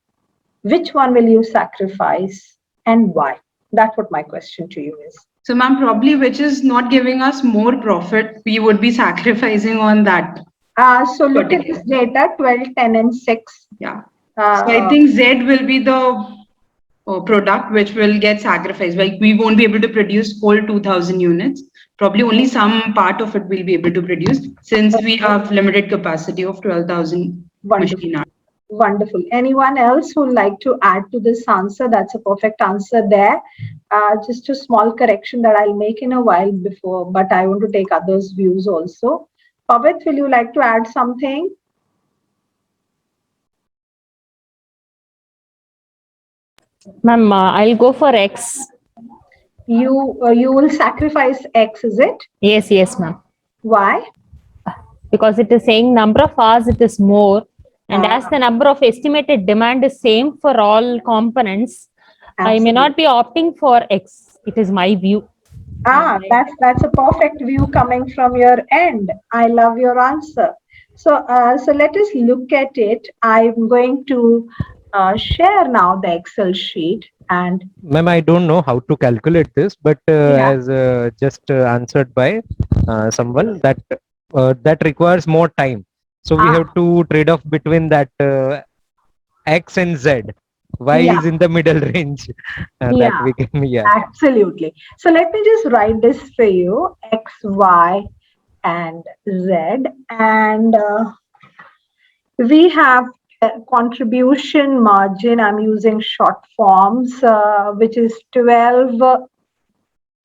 which one will you sacrifice and why? That's what my question to you is. So ma'am, probably which is not giving us more profit, we would be sacrificing on that. So look at this data, 12, 10, and 6. Yeah. So I think Z will be the product which will get sacrificed. Like we won't be able to produce whole 2,000 units. Probably only some part of it will be able to produce since we have limited capacity of 12,000 machine hours. Wonderful. Anyone else who would like to add to this answer? That's a perfect answer there. Just a small correction that I'll make in a while before, but I want to take others' views also. Pavit, will you like to add something? Ma'am, I'll go for X. You will sacrifice X, is it? Yes, ma'am. Why? Because it is saying number of hours it is more, and as the number of estimated demand is same for all components, I may not be opting for X. It is my view. That's a perfect view coming from your end. I love your answer. So let us look at it. I'm going to share now the Excel sheet. And ma'am, I don't know how to calculate this, but as just answered by someone that that requires more time. So we have to trade off between that X and Z. Y is in the middle range. That we can, yeah. Absolutely. So let me just write this for you: X, Y, and Z, and we have contribution margin. I'm using short forms, which is 12,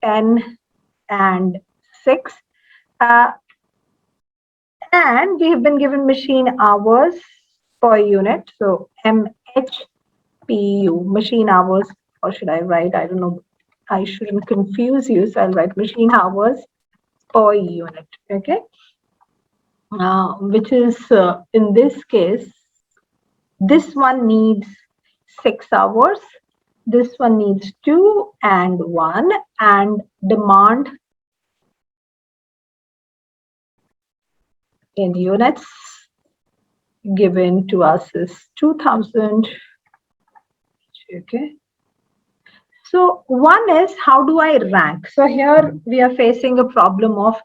10, and 6. And we have been given machine hours per unit. So MHPU, machine hours, or should I write? I don't know. I shouldn't confuse you. So I'll write machine hours per unit. Okay. Which is in this case, this one needs 6 hours. This one needs 2 and 1, and demand in units given to us is 2000. Okay. So one is, how do I rank? So here we are facing a problem of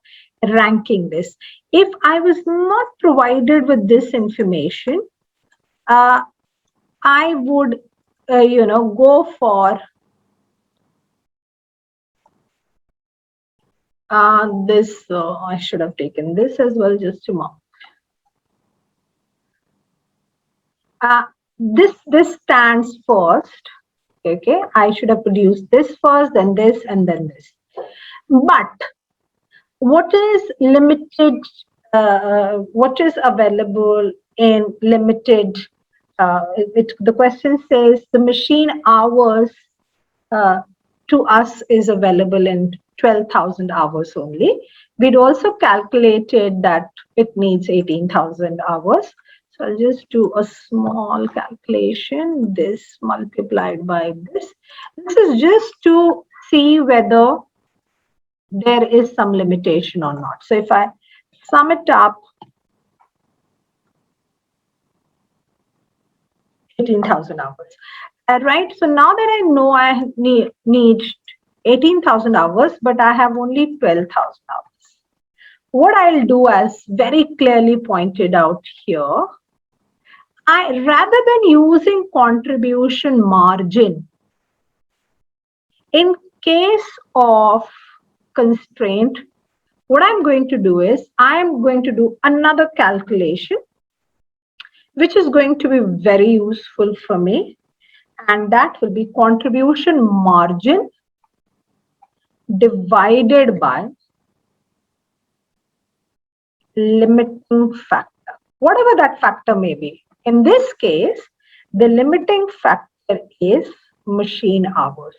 ranking this. If I was not provided with this information, I would, go for this. I should have taken this as well, just to mark. This stands first. Okay, I should have produced this first, then this, and then this. But what is limited? What is available in limited? The question says the machine hours to us is available in 12,000 hours only. We'd also calculated that it needs 18,000 hours. So I'll just do a small calculation, this multiplied by this. This is just to see whether there is some limitation or not. So if I sum it up, 18,000 hours. Right. So now that I know I need 18,000 hours, but I have only 12,000 hours. What I'll do, as very clearly pointed out here, rather than using contribution margin, in case of constraint, what I'm going to do is I'm going to do another calculation, which is going to be very useful for me. And that will be contribution margin divided by limiting factor, whatever that factor may be. In this case, the limiting factor is machine hours.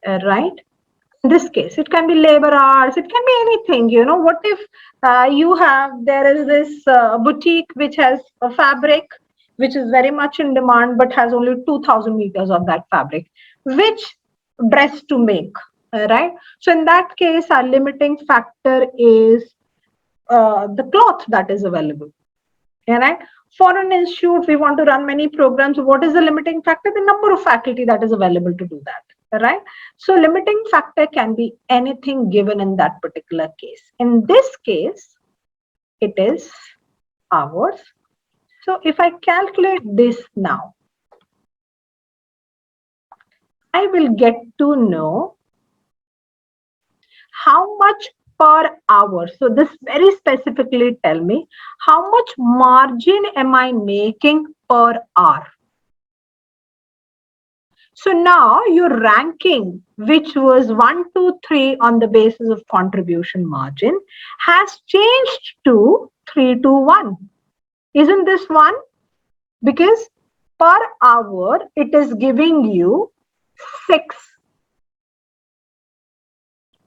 Right? In this case, it can be labor hours, it can be anything. What if there is this boutique which has a fabric which is very much in demand but has only 2,000 meters of that fabric, which dress to make, right? So in that case, our limiting factor is the cloth that is available. Right? For an institute, we want to run many programs. What is the limiting factor? The number of faculty that is available to do that. Right? So limiting factor can be anything given in that particular case. In this case, it is hours. So if I calculate this now, I will get to know how much per hour. So this very specifically tell me how much margin am I making per hour. So now your ranking, which was 1, 2, 3 on the basis of contribution margin, has changed to 3, 2, 1. Isn't this 1? Because per hour, it is giving you 6.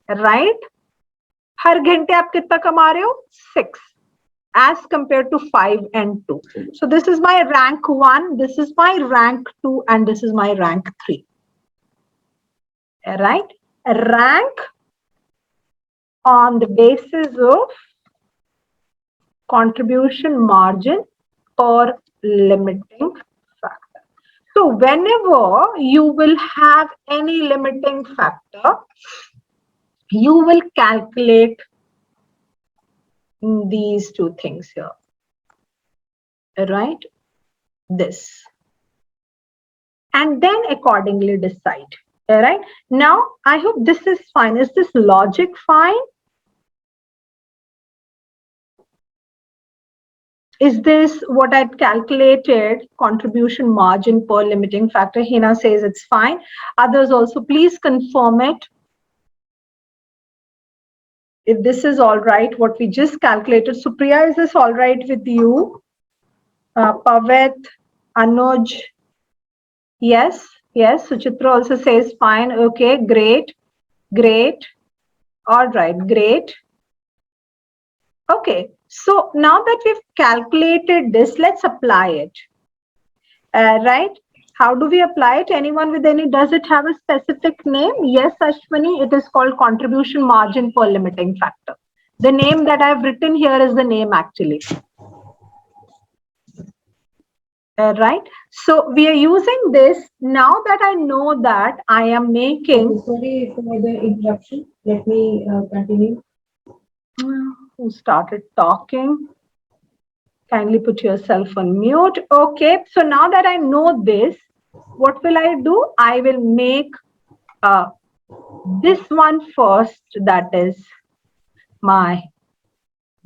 Right? हर घंटे आप कितना कमा रहे हो? 6. As compared to 5 and 2. So this is my rank 1, this is my rank 2, and this is my rank 3. Right? Rank on the basis of contribution margin or limiting factor. So whenever you will have any limiting factor, you will calculate these two things here. Right? this. And then accordingly decide. All right. Now, I hope this is fine. Is this logic fine? Is this what I'd calculated? Contribution margin per limiting factor. Hina says it's fine. Others also, please confirm it. If this is all right, what we just calculated. Supriya, is this all right with you? Pavet, Anuj, yes, yes. Suchitra also says fine. Okay, great, great. All right, great. Okay, so now that we've calculated this, let's apply it. Right? How do we apply it? Anyone with any, does it have a specific name? Yes, Ashwini, it is called contribution margin per limiting factor. The name that I've written here is the name actually. Right? So we are using this now that I know that I am making. Sorry for the interruption. Let me continue. Who started talking? Kindly put yourself on mute. Okay, so now that I know this, what will I do? I will make this one first, that is my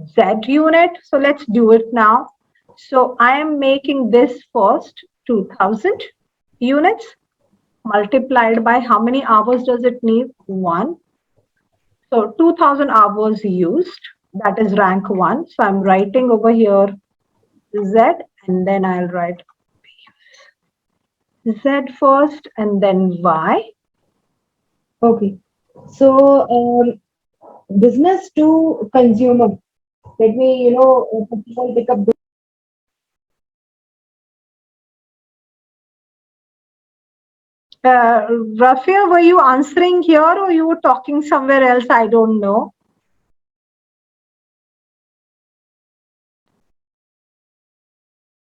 Z unit. So let's do it now. So I am making this first, 2000 units multiplied by how many hours does it need? 1. So 2000 hours used, that is rank 1. So I'm writing over here Z and then I'll write Z first and then Y. Okay. So business to consumer. Let me, pick up. Rafia, were you answering here or you were talking somewhere else? I don't know.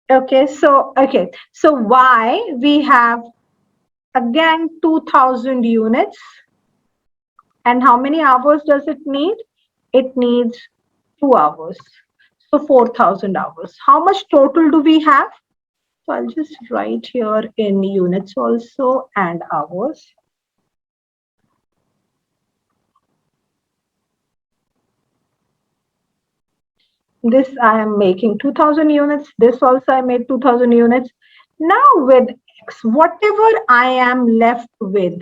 Okay, so Y, we have again 2000 units. And how many hours does it need? It needs 2 hours. So 4000 hours. How much total do we have? So I'll just write here in units also and hours. This I am making 2000 units. This also I made 2000 units. Now with X, whatever I am left with,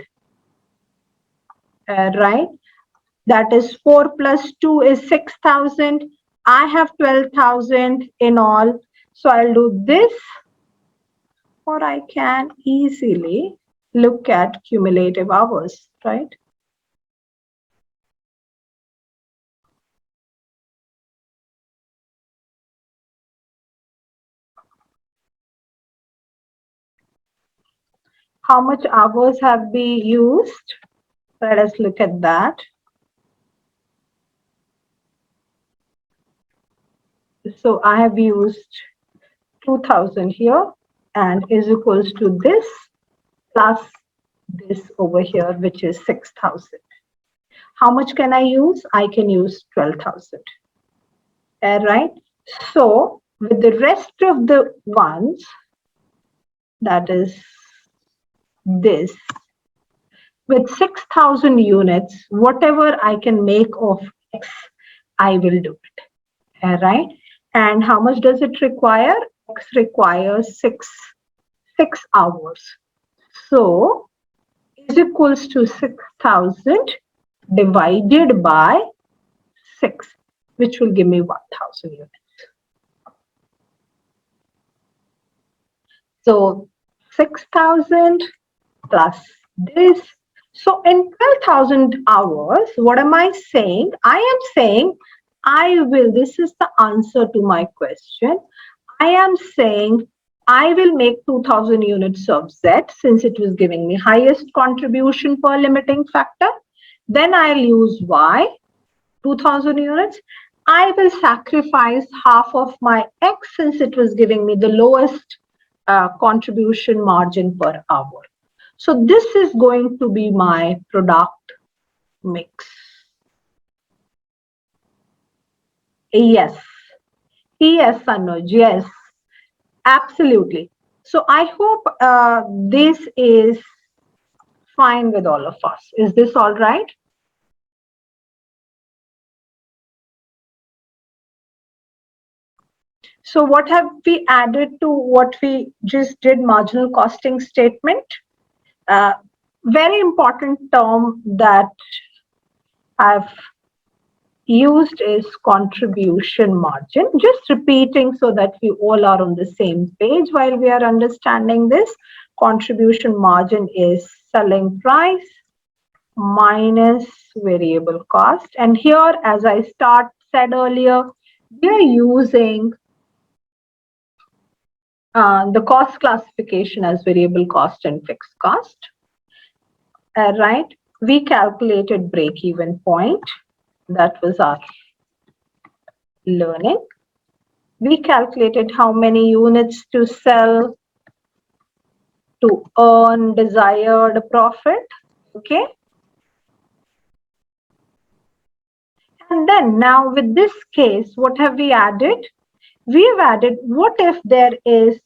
right? That is 4 plus 2 is 6000. I have 12,000 in all. So I'll do this, or I can easily look at cumulative hours, right? How much hours have been used? Let us look at that. So I have used 2000 here and is equals to this plus this over here, which is 6000. How much can I use? I can use 12,000. Right? So with the rest of the ones, that is this, with 6000 units, whatever I can make of X, I will do it. Right? And how much does it require? X requires 6 hours. So is equals to 6000 divided by 6, which will give me 1000 units. So 6000 plus this. So in 12,000 hours, what am I saying? I am saying I will, this is the answer to my question. I am saying I will make 2000 units of Z since it was giving me highest contribution per limiting factor. Then I'll use Y, 2000 units. I will sacrifice half of my X since it was giving me the lowest contribution margin per hour. So this is going to be my product mix. Yes. Yes, Anuj, yes. Absolutely. So I hope this is fine with all of us. Is this all right? So what have we added to what we just did, marginal costing statement? Very important term that I've used is contribution margin. Just repeating so that we all are on the same page while we are understanding this. Contribution margin is selling price minus variable cost. And here, as I said earlier, we are using the cost classification as variable cost and fixed cost. Right? We calculated break-even point. That was our learning. We calculated how many units to sell to earn desired profit. Okay. And then now with this case, what have we added? We have added what if there is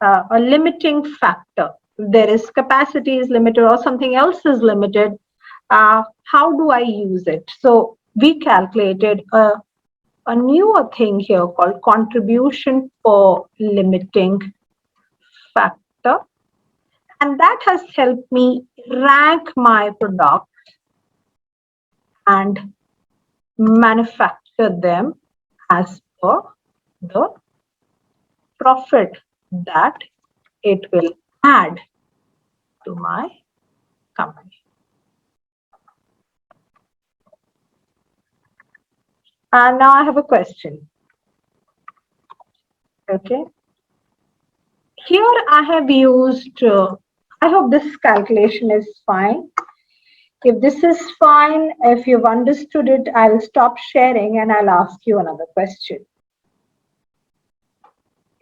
a limiting factor. There is capacity is limited or something else is limited. How do I use it? So we calculated a newer thing here called contribution per limiting factor. And that has helped me rank my products and manufacture them as per the profit that it will add to my company. And now I have a question. Okay. Here I have used, I hope this calculation is fine. If this is fine, if you've understood it, I'll stop sharing and I'll ask you another question.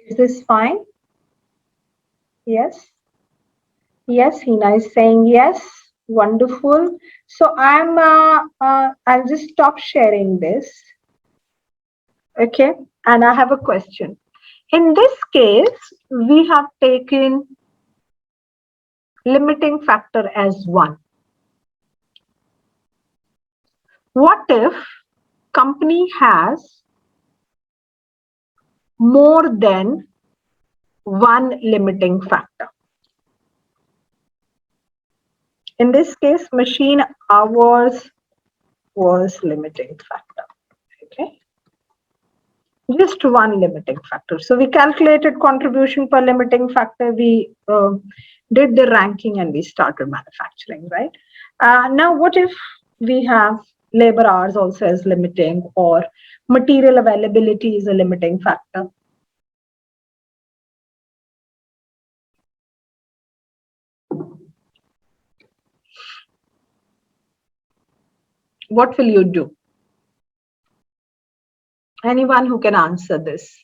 Is this fine? Yes. Yes, Hina is saying yes. Wonderful. So I'll just stop sharing this. Okay. And I have a question. In this case, we have taken limiting factor as 1. What if company has more than one limiting factor? In this case, machine hours was limiting factor. Okay. Just one limiting factor. So we calculated contribution per limiting factor. We did the ranking and we started manufacturing, right? Now, what if we have labor hours also as limiting or material availability is a limiting factor? What will you do? Anyone who can answer this?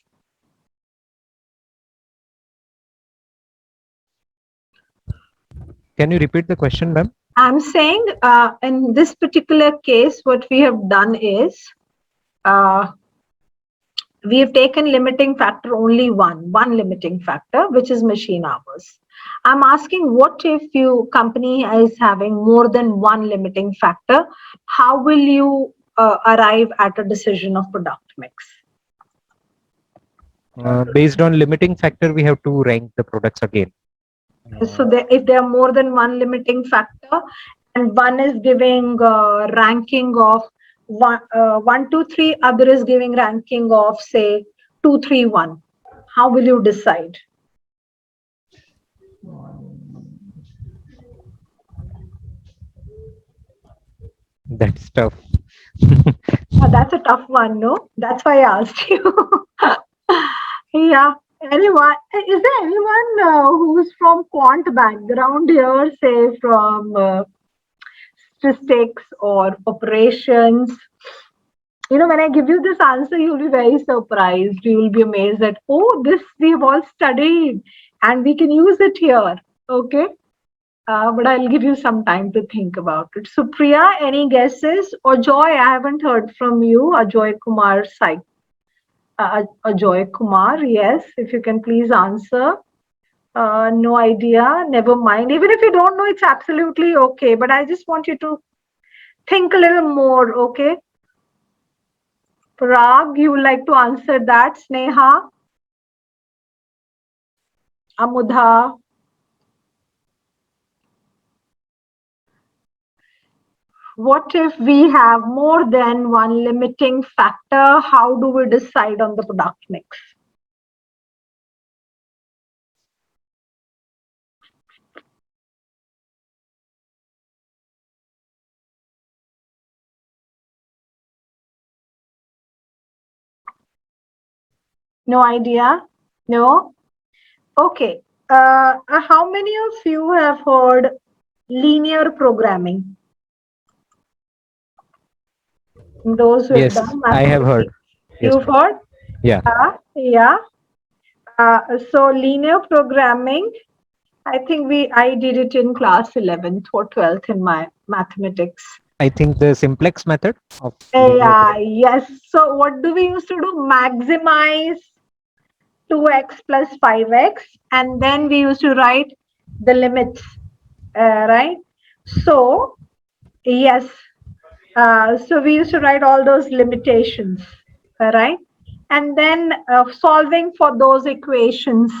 Can you repeat the question, ma'am? I'm saying in this particular case, what we have done is we have taken limiting factor only one limiting factor, which is machine hours. I'm asking what if your company is having more than one limiting factor? How will you arrive at a decision of product mix? Based on limiting factor, we have to rank the products again. So if there are more than one limiting factor and one is giving ranking of 1, 2, 3, other is giving ranking of say 2, 3, 1, how will you decide? That's tough. That's a tough one, no? That's why I asked you. Yeah. Anyone? Is there anyone who's from quant background here, say from statistics or operations? You know, when I give you this answer, you'll be very surprised. You will be amazed that, oh, this we've all studied and we can use it here. Okay. But I'll give you some time to think about it. So, Priya, any guesses? Or Joy, I haven't heard from you. Ajoy Kumar Sai. Ajoy Kumar, yes, if you can please answer. No idea. Never mind. Even if you don't know, it's absolutely okay. But I just want you to think a little more, okay? Parag, you would like to answer that? Sneha? Amudha? What if we have more than one limiting factor? How do we decide on the product mix? No idea? No? Okay. How many of you have heard linear programming? Those who have Yes, done I have heard. mathematics. Yes, You've ma'am. heard? Yeah. Yeah. So linear programming, I think I did it in class 11th or 12th in my mathematics. I think the simplex method of linear Yeah, programming. yes. So what do we used to do? Maximize 2x plus 5x, and then we used to write the limits, right? So, yes. So we used to write all those limitations, right? And then solving for those equations,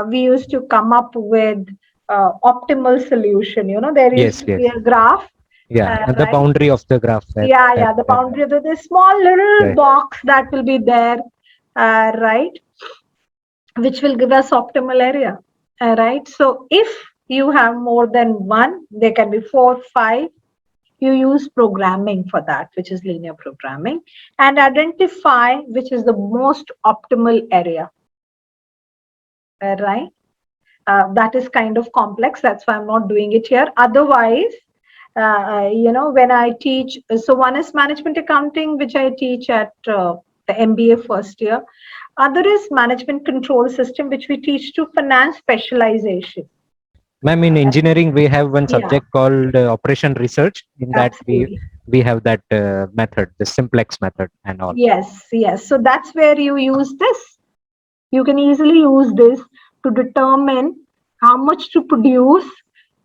we used to come up with optimal solution. You know, there used Yes, to yes. be a graph, Yeah, and the right? boundary of the graph. Yeah, the boundary of the small little Right. box that will be there, right? Which will give us optimal area, right? So if you have more than one, there can be 4, 5. You use programming for that, which is linear programming, and identify which is the most optimal area, right? That is kind of complex. That's why I'm not doing it here. Otherwise, when I teach, so one is management accounting, which I teach at the MBA first year. Other is management control system, which we teach to finance specialization. Ma'am, in engineering, we have one Yeah, subject called operation research. In that, absolutely. we have that method, the simplex method, and all. Yes, yes. So that's where you use this. You can easily use this to determine how much to produce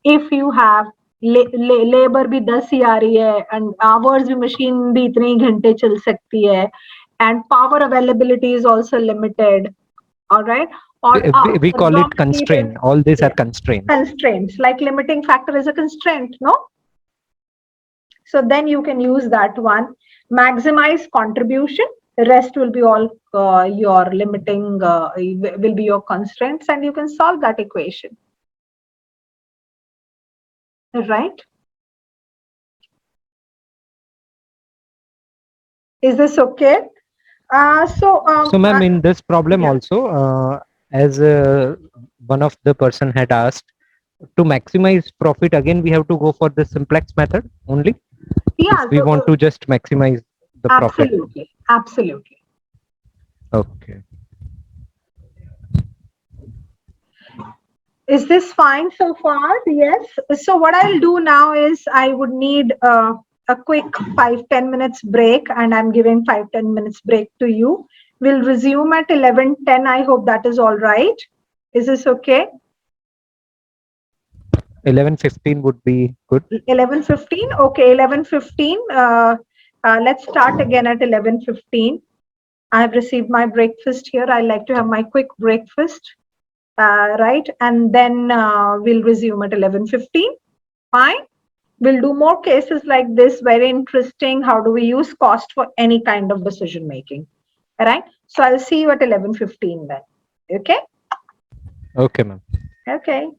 if you have labor भी 10 ही आ रही है and hours भी machine भी इतने ही घंटे चल सकती है and power availability is also limited, all right? Or We call raw it material, constraint. All these are yeah, constraints. constraints, like limiting factor is a constraint, no? So then you can use that one. Maximize contribution. The rest will be all your limiting, will be your constraints, and you can solve that equation. Right? Is this okay? So, ma'am, in this problem yeah. also, as one of the person had asked, to maximize profit, again, we have to go for the simplex method only. Yeah. If we want to just maximize the profit. Absolutely. Absolutely. Okay. Is this fine so far? Yes. So what I'll do now is I would need a quick 5-10 minutes break, and I'm giving 5-10 minutes break to you. We'll resume at 11:10. I hope that is all right. Is this okay? 11:15 would be good. 11:15. Okay, 11:15. Let's start again at 11:15. I have received my breakfast here. I like to have my quick breakfast, right? And then we'll resume at 11:15. Fine. We'll do more cases like this. Very interesting. How do we use cost for any kind of decision making? All right. So I'll see you at 11:15 then. Okay. Okay, ma'am. Okay.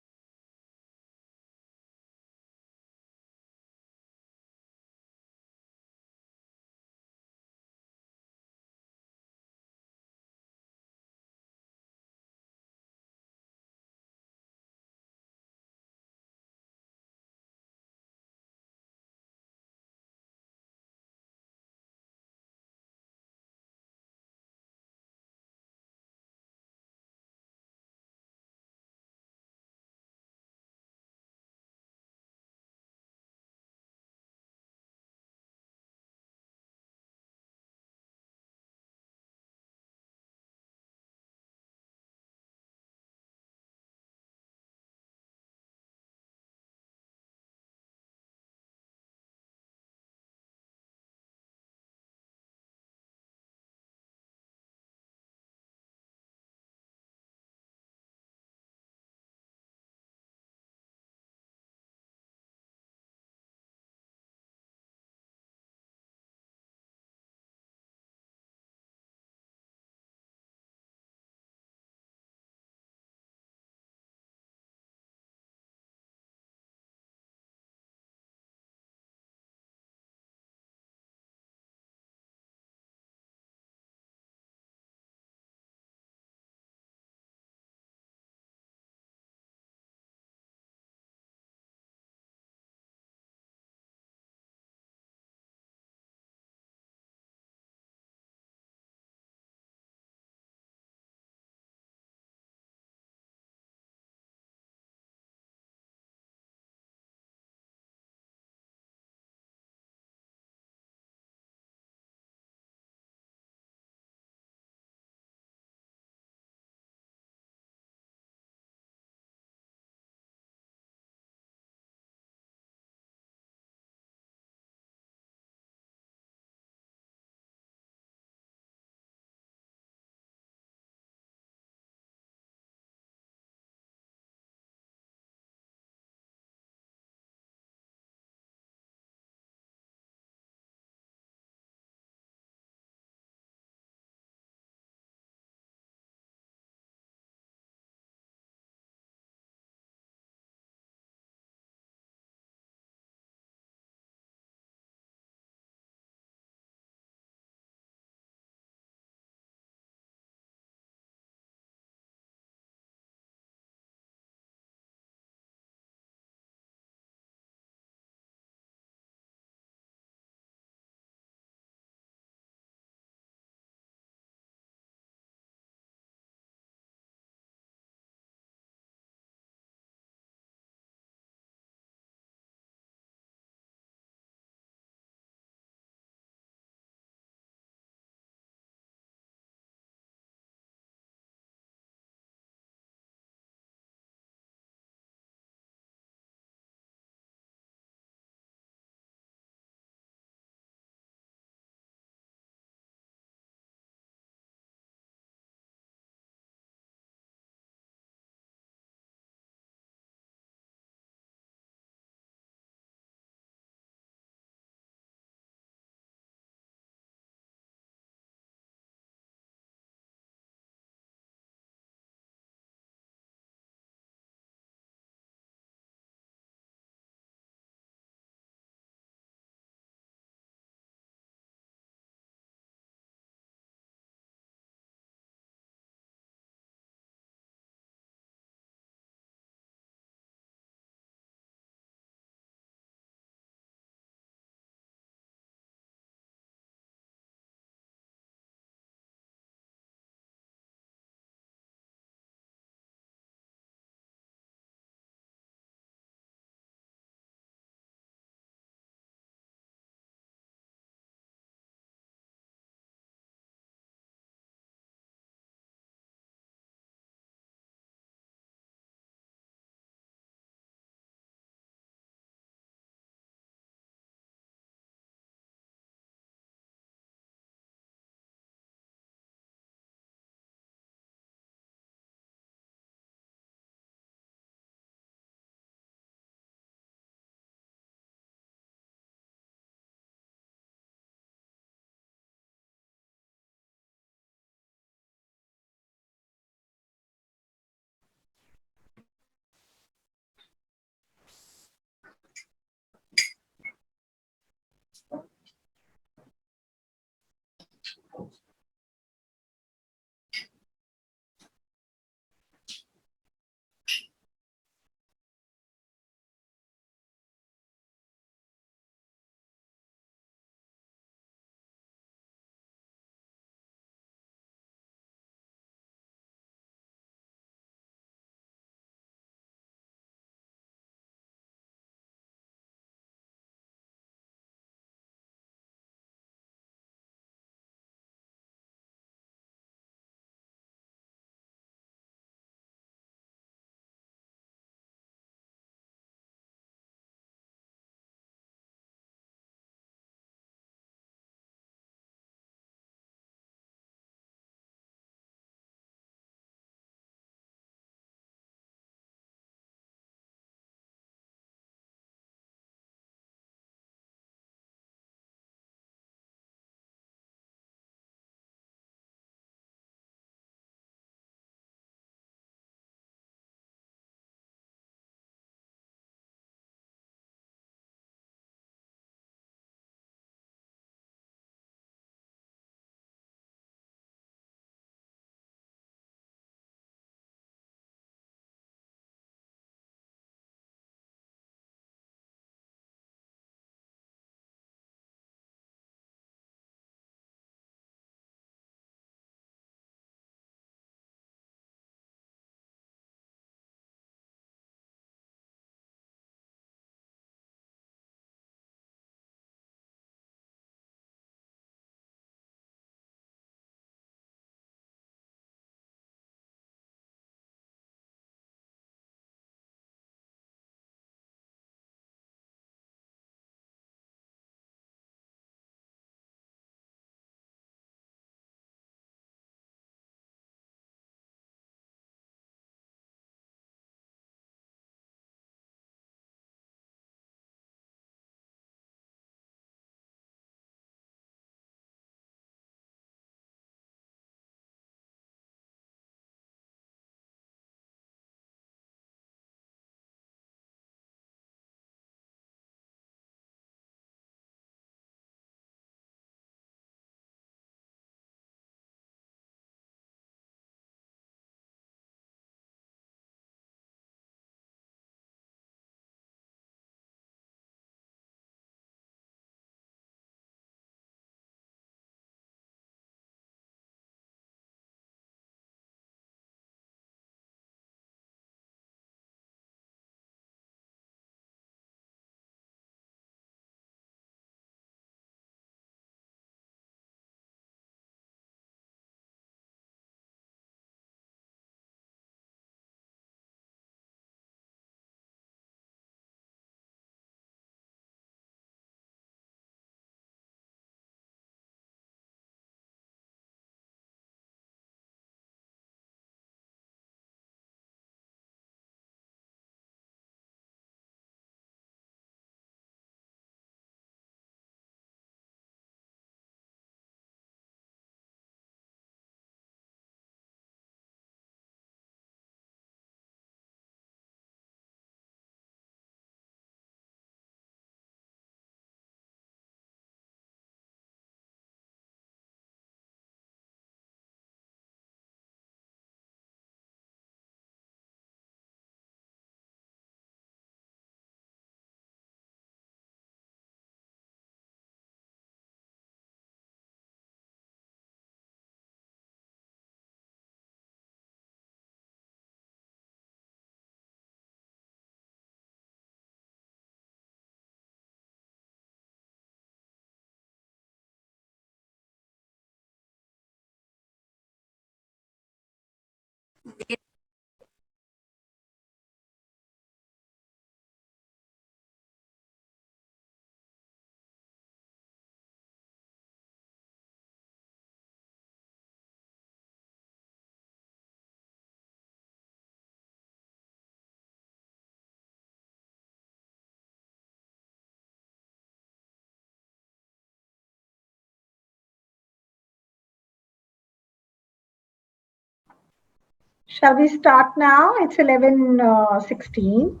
Shall we start now? It's 11:16.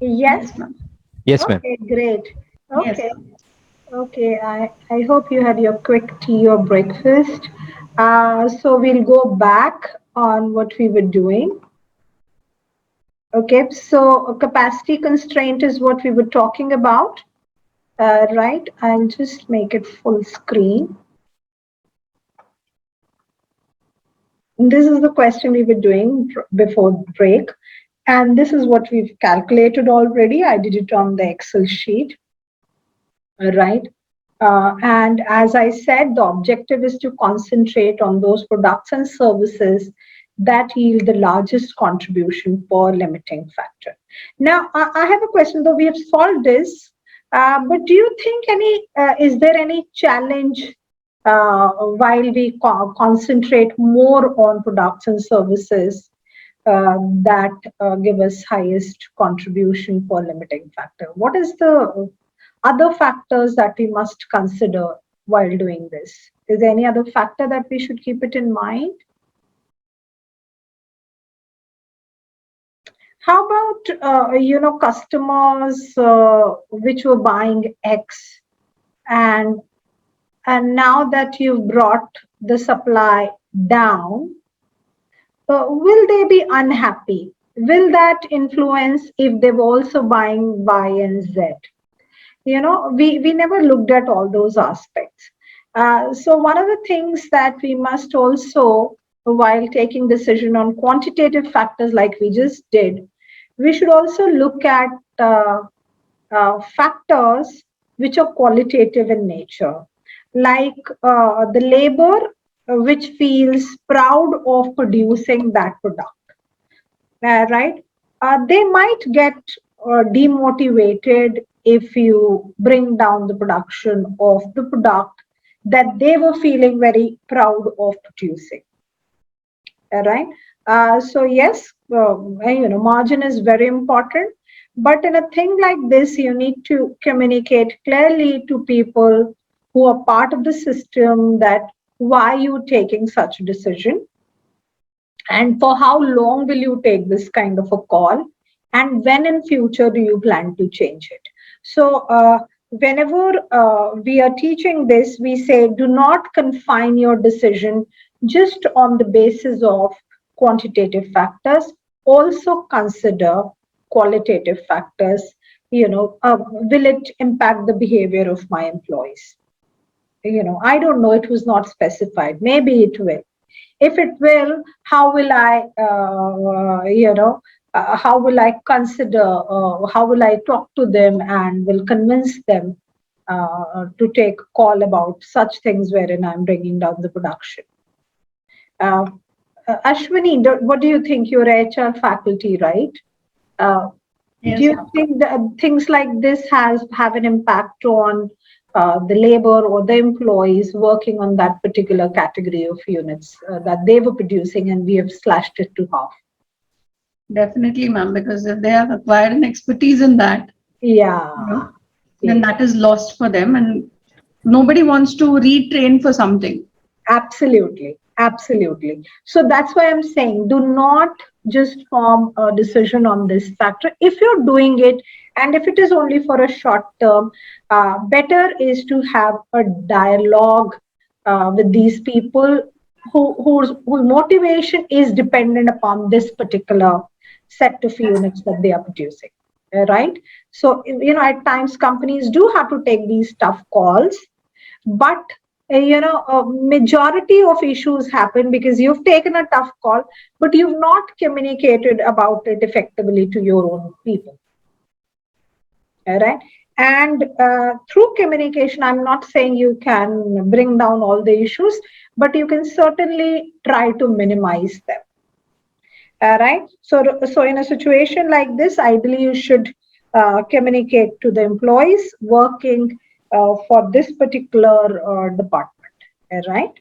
Yes. ma'am. Yes, ma'am. Okay, great. Yes. Okay. Okay. I hope you had your quick tea or breakfast. So we'll go back on what we were doing. Okay. So a capacity constraint is what we were talking about. Right. I'll just make it full screen. This is the question we were doing before break. And this is what we've calculated already. I did it on the Excel sheet, right? And as I said, the objective is to concentrate on those products and services that yield the largest contribution for limiting factor. Now, I have a question, though we have solved this, but do you think is there any challenge while we concentrate more on products and services that give us highest contribution for limiting factor? What is the other factors that we must consider while doing this? Is there any other factor that we should keep it in mind? How about customers which were buying X, and now that you've brought the supply down, will they be unhappy? Will that influence if they're also buying Y and Z? We never looked at all those aspects. So one of the things that we must also, while taking decision on quantitative factors like we just did, we should also look at factors which are qualitative in nature, like the labor which feels proud of producing that product, right? They might get demotivated if you bring down the production of the product that they were feeling very proud of producing, right? So yes, margin is very important, but in a thing like this, you need to communicate clearly to people who are part of the system that why you taking such a decision, and for how long will you take this kind of a call, and when in future do you plan to change it? So whenever we are teaching this, we say do not confine your decision just on the basis of quantitative factors. Also consider qualitative factors. Will it impact the behavior of my employees? I don't know, it was not specified, maybe it will. If it will, how will I, how will I consider, how will I talk to them and will convince them to take a call about such things wherein I'm bringing down the production? Ashwini, what do you think? You're HR faculty, right? Yes, do you think that things like this have an impact on the labor or the employees working on that particular category of units that they were producing, and we have slashed it to half? definitely, ma'am, because if they have acquired an expertise in that, Yeah. then that is lost for them, and nobody wants to retrain for something. Absolutely. Absolutely. So that's why I'm saying do not just form a decision on this factor. If you're doing it, and if it is only for a short term, better is to have a dialogue with these people whose motivation is dependent upon this particular set of units that they are producing. Right? So, at times companies do have to take these tough calls, but a majority of issues happen because you've taken a tough call, but you've not communicated about it effectively to your own people. All right. And through communication, I'm not saying you can bring down all the issues, but you can certainly try to minimize them. Right? So in a situation like this, ideally you should communicate to the employees working for this particular department, right?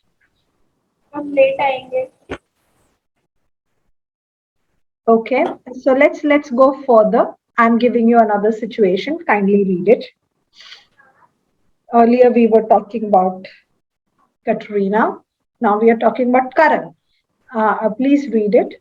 Okay, so let's go further. I'm giving you another situation. Kindly read it. Earlier we were talking about Katrina. Now we are talking about Karan. Please read it.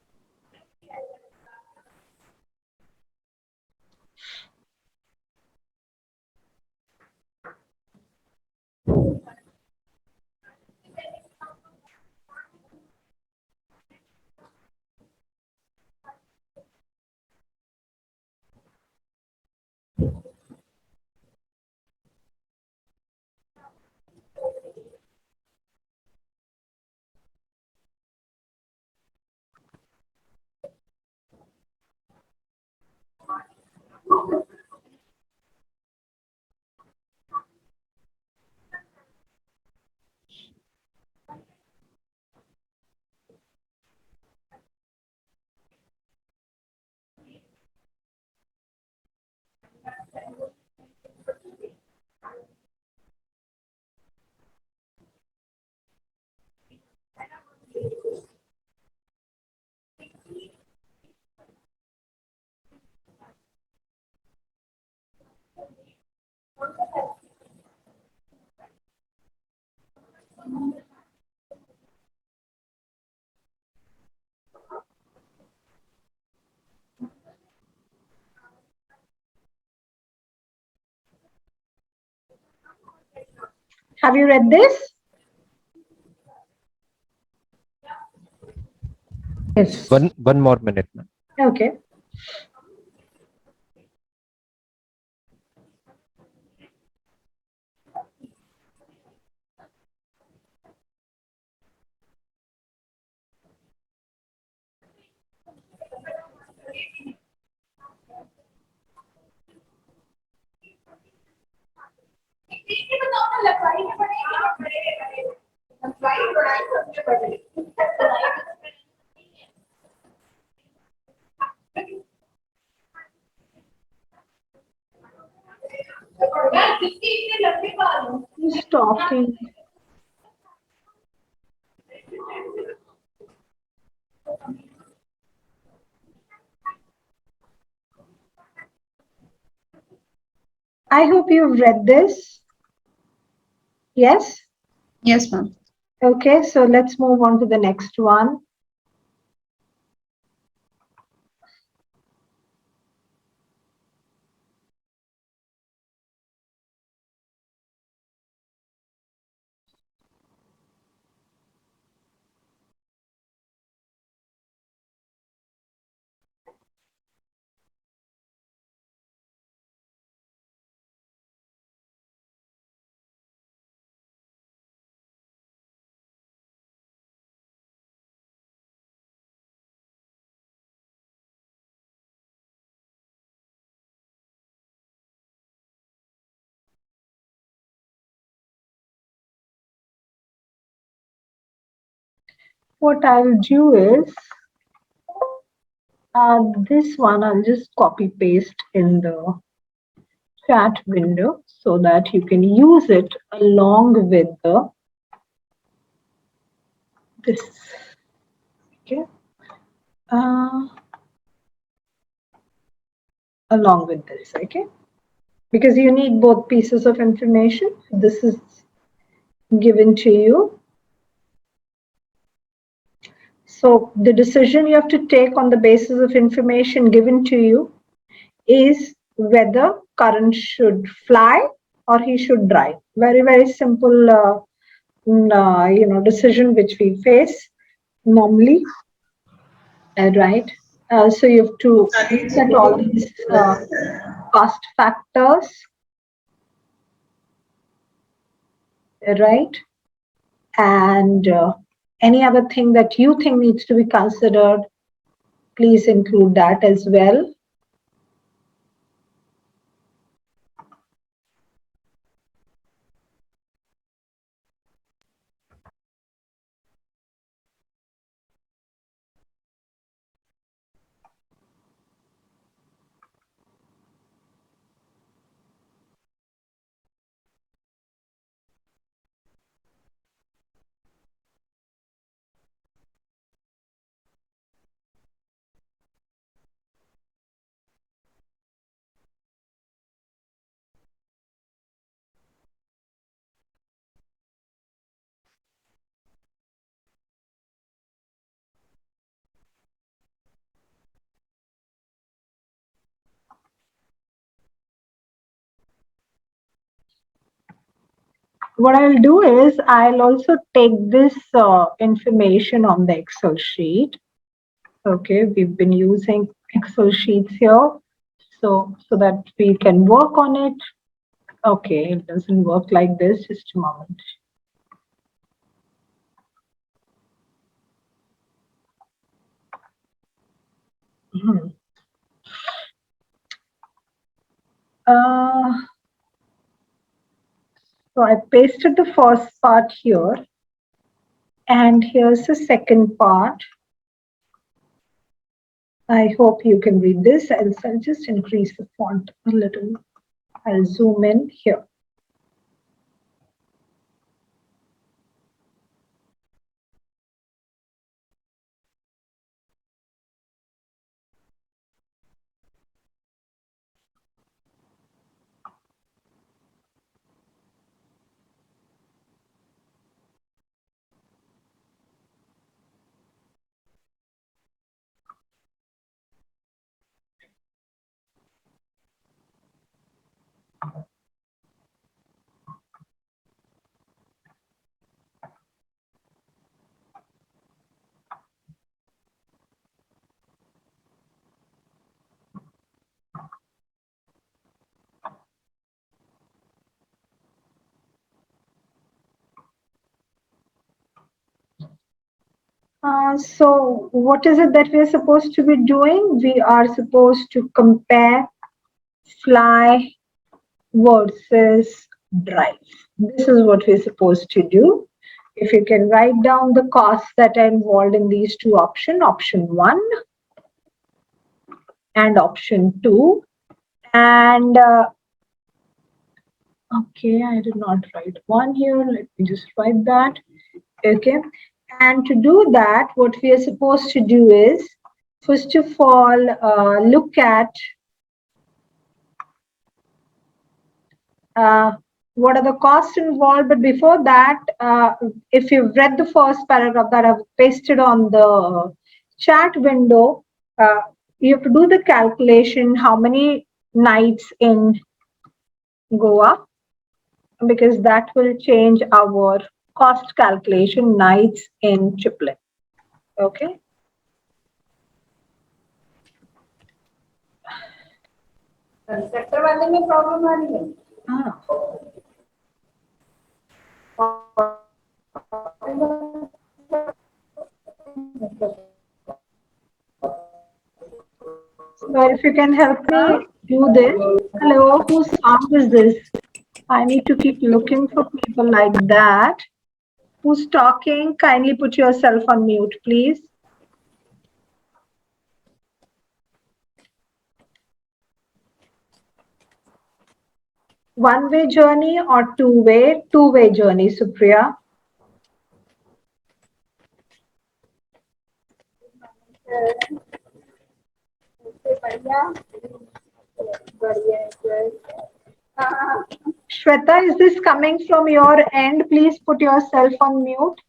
Have you read this? Yes. One more minute, ma'am. Okay. Who's talking? I hope you've read this. Yes? Yes, ma'am. Okay, so let's move on to the next one. What I'll do is this one I'll just copy paste in the chat window so that you can use it along with the this. Okay. Along with this, okay? Because you need both pieces of information. This is given to you. So the decision you have to take on the basis of information given to you is whether Karan should fly or he should drive. Very, very simple, decision which we face normally, right? So you have to look at all these cost factors, right? And any other thing that you think needs to be considered, please include that as well. what I'll do is I'll also take this information on the Excel sheet. Okay, we've been using Excel sheets here, so that we can work on it. Okay, it doesn't work like this. Just a moment. Hmm. So I pasted the first part here, and here's the second part. I hope you can read this. I'll just increase the font a little. I'll zoom in here. So what is it that we're supposed to be doing? We are supposed to compare fly versus drive. This is what we're supposed to do. If you can write down the costs that are involved in these two options, option 1 and option 2. And okay, I did not write 1 here. Let me just write that. Okay. And to do that, what we are supposed to do is, first of all, look at what are the costs involved. But before that, if you've read the first paragraph that I've pasted on the chat window, you have to do the calculation how many nights in Goa, because that will change our cost calculation, nights in Chiplin. Okay. Sector वाले में problem आ रही है So if you can help me do this. Hello, whose sound is this? I need to keep looking for people like that. Who's talking? Kindly put yourself on mute, please. One-way journey or two-way? Two-way journey, Supriya. Shweta, is this coming from your end? Please put yourself on mute.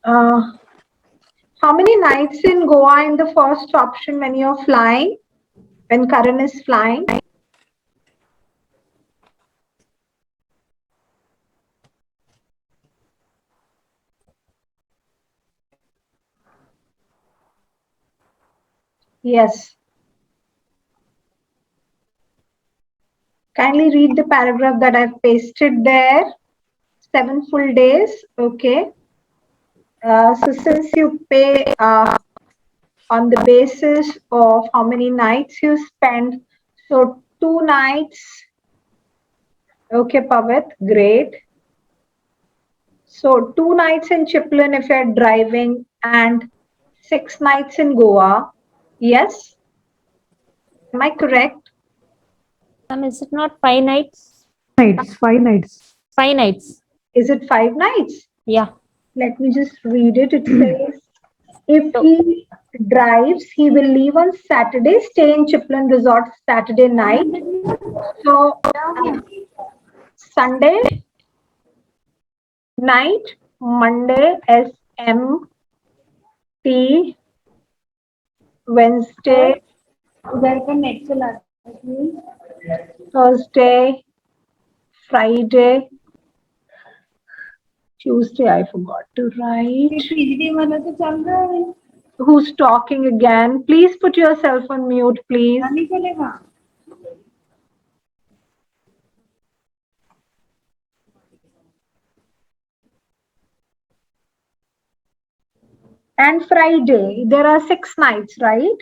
How many nights in Goa in the first option when you're flying? When Karan is flying? Yes. Kindly read the paragraph that I've pasted there. 7 full days. Okay. So since you pay on the basis of how many nights you spend, so 2 nights. Okay, Pavit, great. So 2 nights in Chiplin if you're driving and 6 nights in Goa. Yes? Am I correct? Is it not 5 nights? Nights, 5 nights. 5 nights. Is it 5 nights? Yeah. Let me just read it. It says, if he drives, he will leave on Saturday, stay in Chiplin Resort Saturday night. So Sunday night, Monday SM T, Wednesday, Thursday, Friday, Tuesday, I forgot to write. Who's talking again? Please put yourself on mute, please. And Friday, there are 6 nights, right?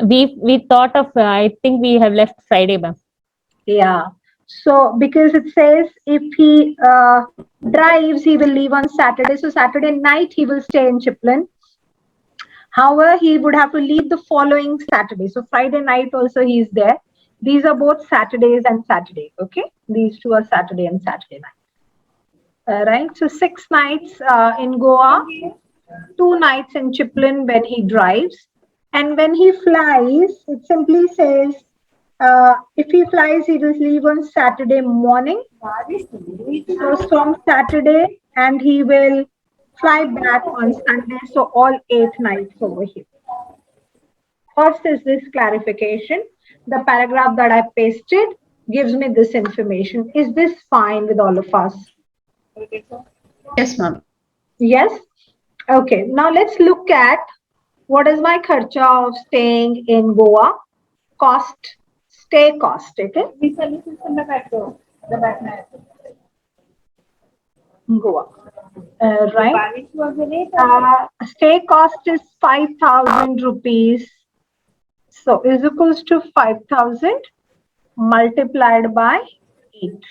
We thought of, I think we have left Friday, ma'am. Yeah. So, because it says if he drives, he will leave on Saturday. So, Saturday night, he will stay in Chiplin. However, he would have to leave the following Saturday. So, Friday night also he is there. These are both Saturdays and Saturday. Okay. These two are Saturday and Saturday night. Right. So, 6 nights in Goa, 2 nights in Chiplin when he drives. And when he flies, it simply says, if he flies, he will leave on Saturday morning. So from Saturday, and he will fly back on Sunday. So all 8 nights over here. First is this clarification. The paragraph that I pasted gives me this information. Is this fine with all of us? Yes, ma'am. Yes? Okay. Now let's look at what is my kharcha of staying in Goa. Cost, stay cost, okay? Goa. Right? Stay cost is 5,000 rupees. So is equals to 5,000 multiplied by 8.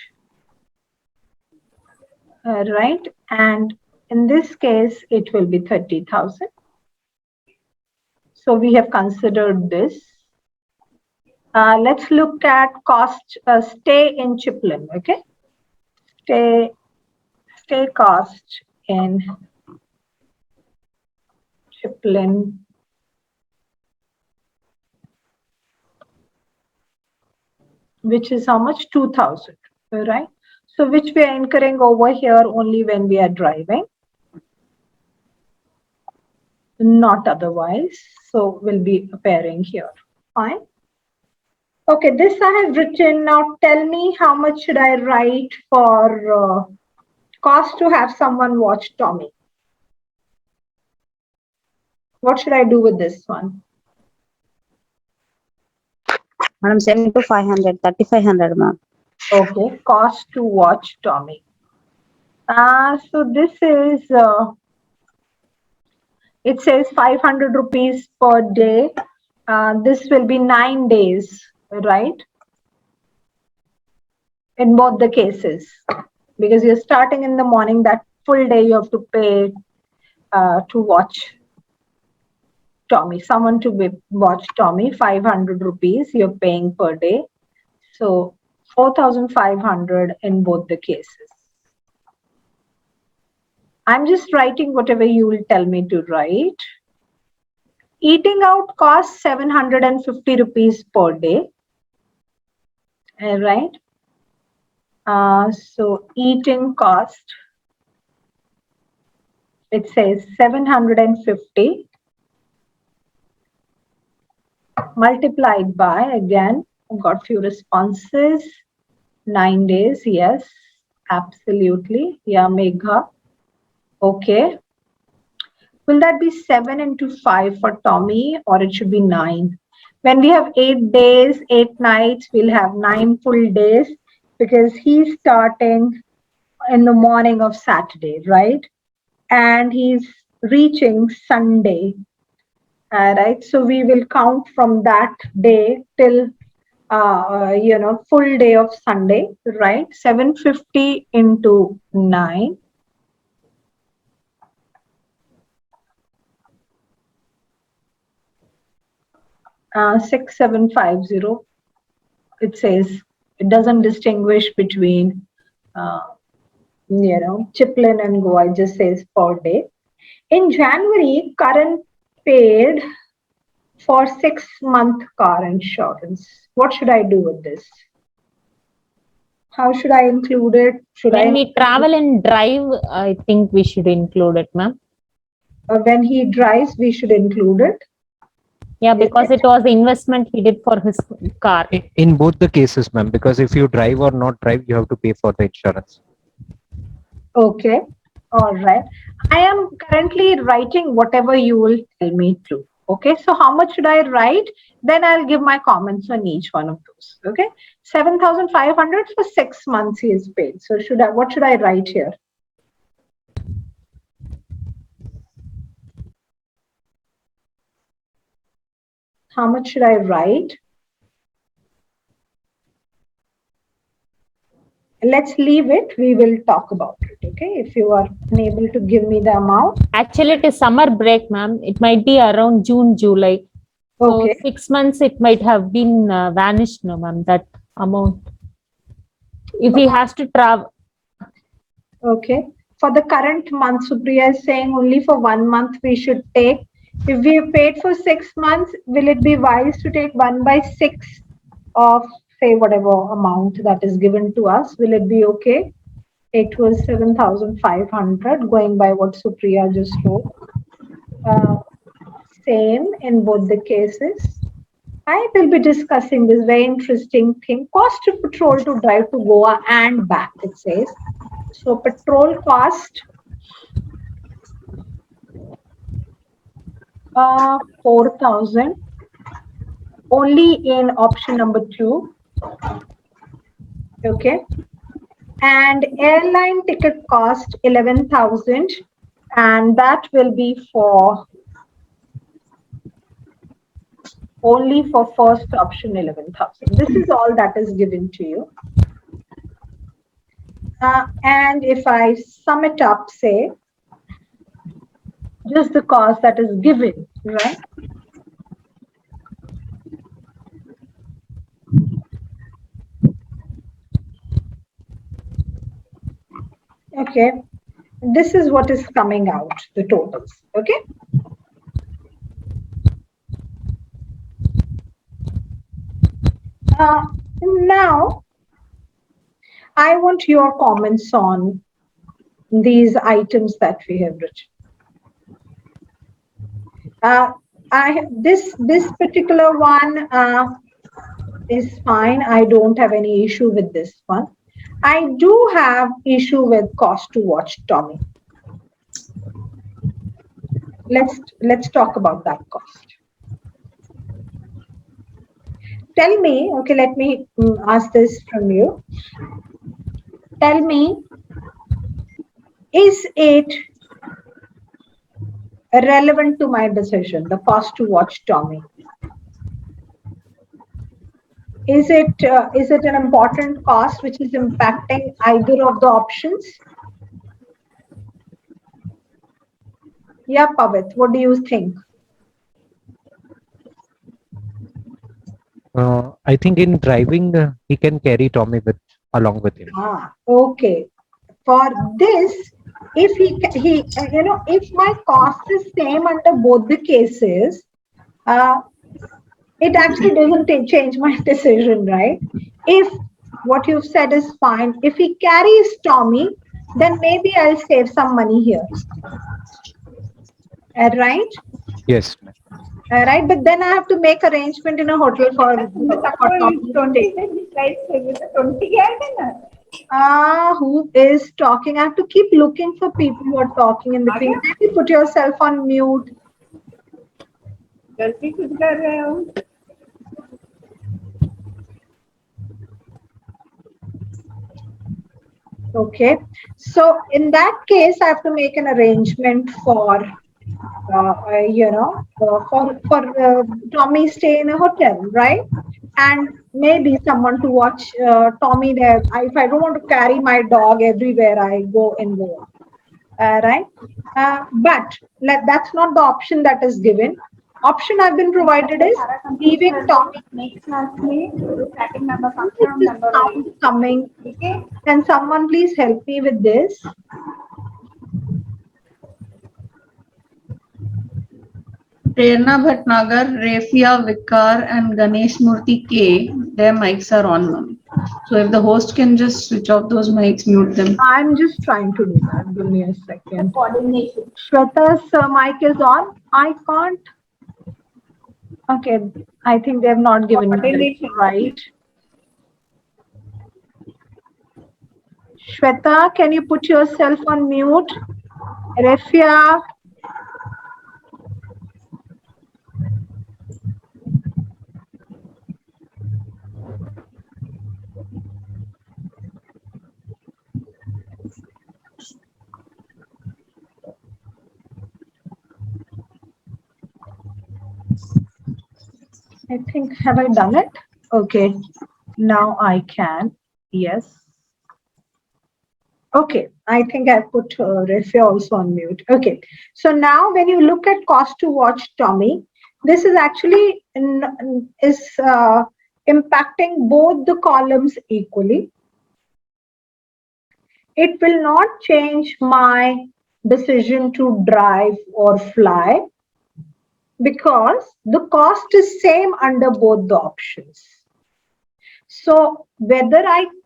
Right? And in this case, it will be 30,000. So we have considered this. Let's look at cost, stay in Chiplin, okay? Stay cost in Chiplin. Which is how much? 2,000, right? So which we are incurring over here only when we are driving, not otherwise. So we'll be appearing here. Fine. Okay, this I have written. Now tell me how much should I write for cost to have someone watch Tommy? What should I do with this one? Madam, 7 to 500, 3,500, ma'am. Okay, cost to watch Tommy. So this is, it says 500 rupees per day. This will be 9 days, right? In both the cases, because you're starting in the morning, that full day you have to pay to watch Tommy, someone to watch Tommy, 500 rupees you're paying per day. So 4,500 in both the cases. I'm just writing whatever you will tell me to write. Eating out costs 750 rupees per day. Right? So eating cost, it says 750 multiplied by, again, I've got few responses. 9 days, yes, absolutely. Yeah, Megha. Okay. Will that be 7 into 5 for Tommy, or it should be 9? When we have 8 days, 8 nights, we'll have 9 full days because he's starting in the morning of Saturday, right? And he's reaching Sunday. Right, so we will count from that day till full day of Sunday, right? 750 into 9. Uh, 6750. It says it doesn't distinguish between Chiplin and Goa. It just says per day. In January, current paid for 6-month car insurance. What should I do with this? How should I include it? When we travel and drive, I think we should include it, ma'am. when he drives, we should include it. Yeah, because it was the investment he did for his car. In both the cases, ma'am, because if you drive or not drive, you have to pay for the insurance. Okay. All right. I am currently writing whatever you will tell me to. Okay. So how much should I write? Then I'll give my comments on each one of those. Okay. 7,500 for 6 months he is paid. So what should I write here? How much should I write? Let's leave it. We will talk about it. Okay. If you are unable to give me the amount. Actually, it is summer break, ma'am. It might be around June, July. So Okay. 6 months, it might have been vanished, no, ma'am, that amount. If he has to travel. Okay. For the current month, Supriya is saying only for 1 month we should take. If we have paid for 6 months, will it be wise to take 1/6 of, say, whatever amount that is given to us? Will it be okay? It was 7,500, going by what Supriya just wrote. Same in both the cases. I will be discussing this very interesting thing. Cost of petrol to drive to Goa and back, it says. So petrol cost 4,000 only in option number 2. Okay. And airline ticket cost 11,000, and that will be for only for first option 11,000. This is all that is given to you. And if I sum it up, say, just the cost that is given, right? Okay. This is what is coming out, the totals. Okay. Now, I want your comments on these items that we have written. This particular one is fine. I don't have any issue with this one. I do have issue with cost to watch Tommy. Let's talk about that cost. Tell me, okay, let me ask this from you. Tell me, is it relevant to my decision, the cost to watch Tommy? Is it an important cost which is impacting either of the options? Yeah, Pavit, what do you think? I think in driving, he can carry Tommy along with him. Okay. For this, if if my cost is same under both the cases, it actually doesn't change my decision, right? If what you've said is fine, if he carries Tommy, then maybe I'll save some money here. Right? Yes. Right, but then I have to make arrangement in a hotel for Tommy. Who is talking? I have to keep looking for people who are talking in between. Maybe put yourself on mute. Okay, so in that case, I have to make an arrangement for Tommy stay in a hotel, right? And maybe someone to watch Tommy there. If I don't want to carry my dog everywhere I go in Goa, right? But that's not the option that is given. Option I've been provided is leaving Tommy. Sound coming. Can someone please help me with this? Prerna Bhatnagar, Refia Vikar, and Ganesh Murthy K. Their mics are on. So if the host can just switch off those mics, mute them. I'm just trying to do that. Give me a second. Coordination. Shweta's mic is on. I can't. Okay, I think they have not given me the right. Shweta, can you put yourself on mute? Refia. I think, have I done it? Okay, now I can. Yes. Okay, I think I put Refia also on mute. Okay, so now when you look at cost to watch Tommy, this is actually impacting both the columns equally. It will not change my decision to drive or fly because the cost is same under both the options. So whether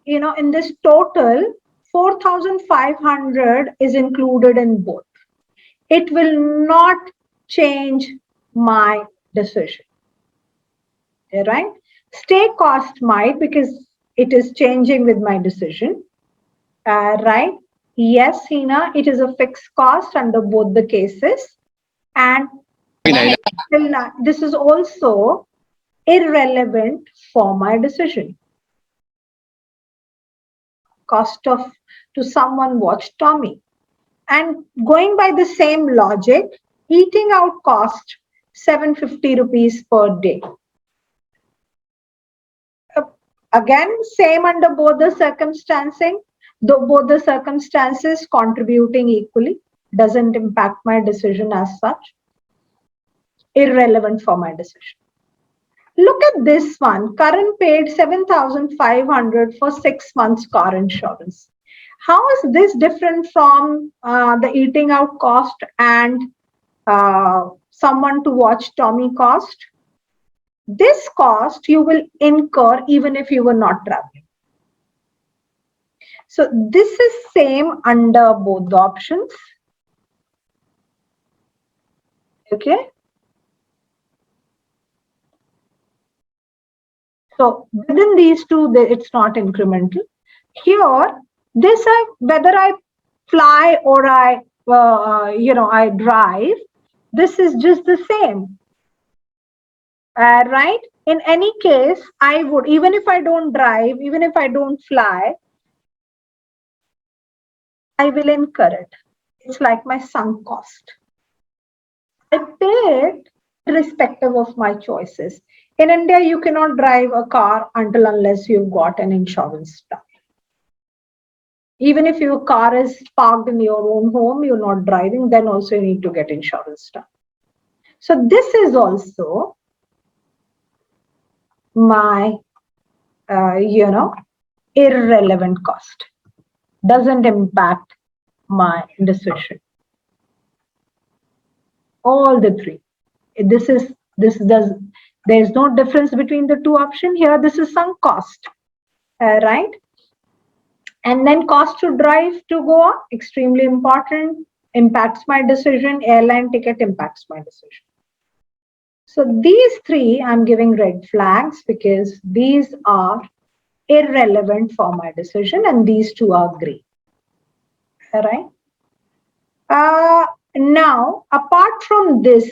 in this total, 4,500 is included in both. It will not change my decision. Right? Stay cost might because it is changing with my decision. Right? Yes, Hina, it is a fixed cost under both the cases. And this is also irrelevant for my decision. Cost to someone watch Tommy. And going by the same logic, eating out cost 750 rupees per day. Again, same under both the both the circumstances contributing equally, doesn't impact my decision as such, irrelevant for my decision. Look at this one, current paid 7,500 for 6 months car insurance. How is this different from the eating out cost and someone to watch Tommy cost? This cost you will incur even if you were not traveling. So this is same under both the options. Okay. So within these two, it's not incremental. Here, whether I fly or I drive, this is just the same. Right? In any case, I would, even if I don't drive, even if I don't fly, I will incur it. It's like my sunk cost. I pay it irrespective of my choices. In India, you cannot drive a car unless you've got an insurance stuff. Even if your car is parked in your own home, you're not driving, then also you need to get insurance stuff. So this is also my, irrelevant cost. Doesn't impact my decision. All the three. There's no difference between the two options here. This is sunk cost, right? And then cost to drive to Goa, extremely important, impacts my decision. Airline ticket impacts my decision. So these three, I'm giving red flags because these are irrelevant for my decision, and these two are green. All right. Now, apart from this,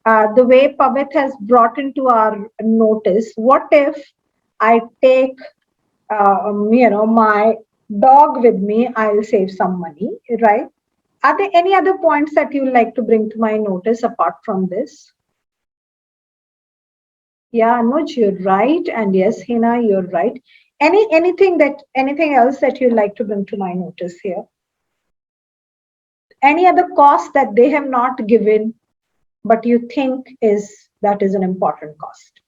the way Pavit has brought into our notice, what if I take, my dog with me? I'll save some money, right? Are there any other points that you would like to bring to my notice apart from this? Yeah, Anuj, you're right, and yes, Hina, you're right. Anything else that you'd like to bring to my notice here? Any other cost that they have not given, but you think that is an important cost?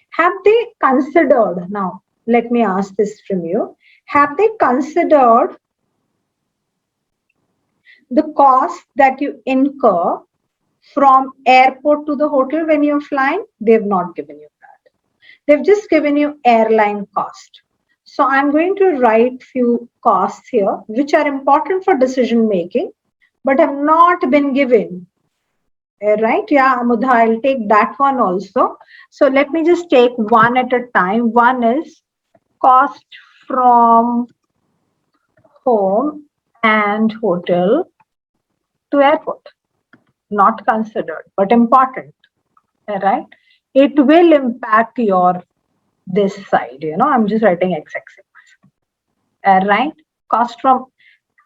Have they considered, now let me ask this from you, have they considered the cost that you incur from airport to the hotel when you're flying, they've not given you that. They've just given you airline cost. So I'm going to write few costs here, which are important for decision making, but have not been given. Right? Yeah, Amudha, I'll take that one also. So let me just take one at a time. One is cost from home and hotel to airport. Not considered, but important. Right? It will impact your this side. I'm just writing x-axis. Right? Cost from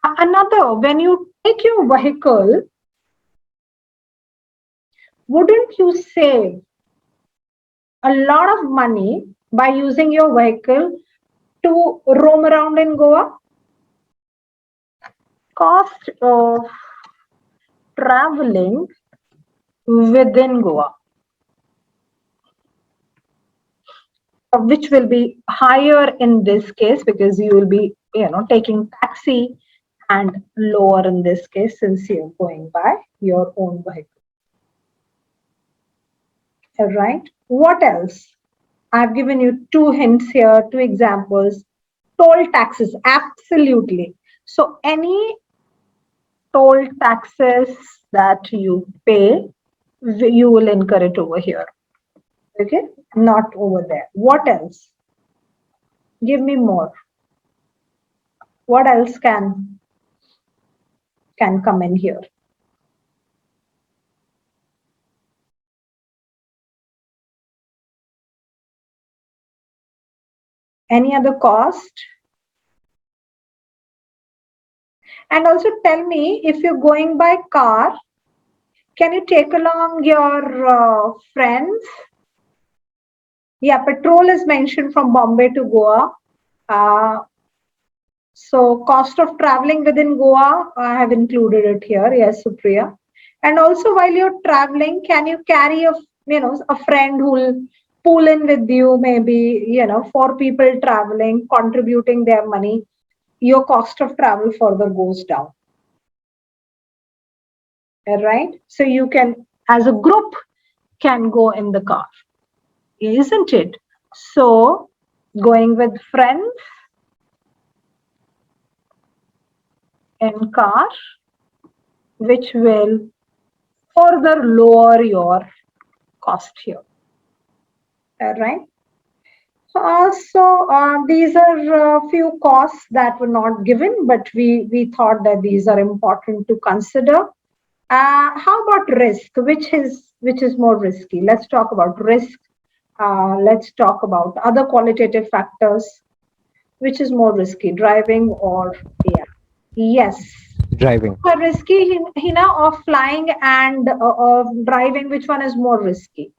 another. When you take your vehicle, wouldn't you save a lot of money by using your vehicle to roam around in Goa? Cost of traveling within Goa, which will be higher in this case because you will be, taking taxi, and lower in this case since you're going by your own vehicle. All right. What else? I've given you two hints here, two examples. Toll taxes, absolutely. So any toll taxes that you pay, you will incur it over here. Okay, not over there. What else? Give me more. What else can come in here? Any other cost? And also tell me, if you're going by car, can you take along your friends? Yeah, petrol is mentioned from Bombay to Goa. So cost of traveling within Goa, I have included it here. Yes, Supriya. And also while you're traveling, can you carry a friend who will pull in with you, maybe, 4 people traveling, contributing their money, your cost of travel further goes down. All right. So you can, as a group, can go in the car, isn't it? So going with friends in car, which will further lower your cost here. All right. So these are a few costs that were not given, but we thought that these are important to consider. How about risk? Which is more risky? Let's talk about risk. Let's talk about other qualitative factors. Which is more risky, driving or yes, Driving. more risky, Hina, of flying and of driving? Which one is more risky?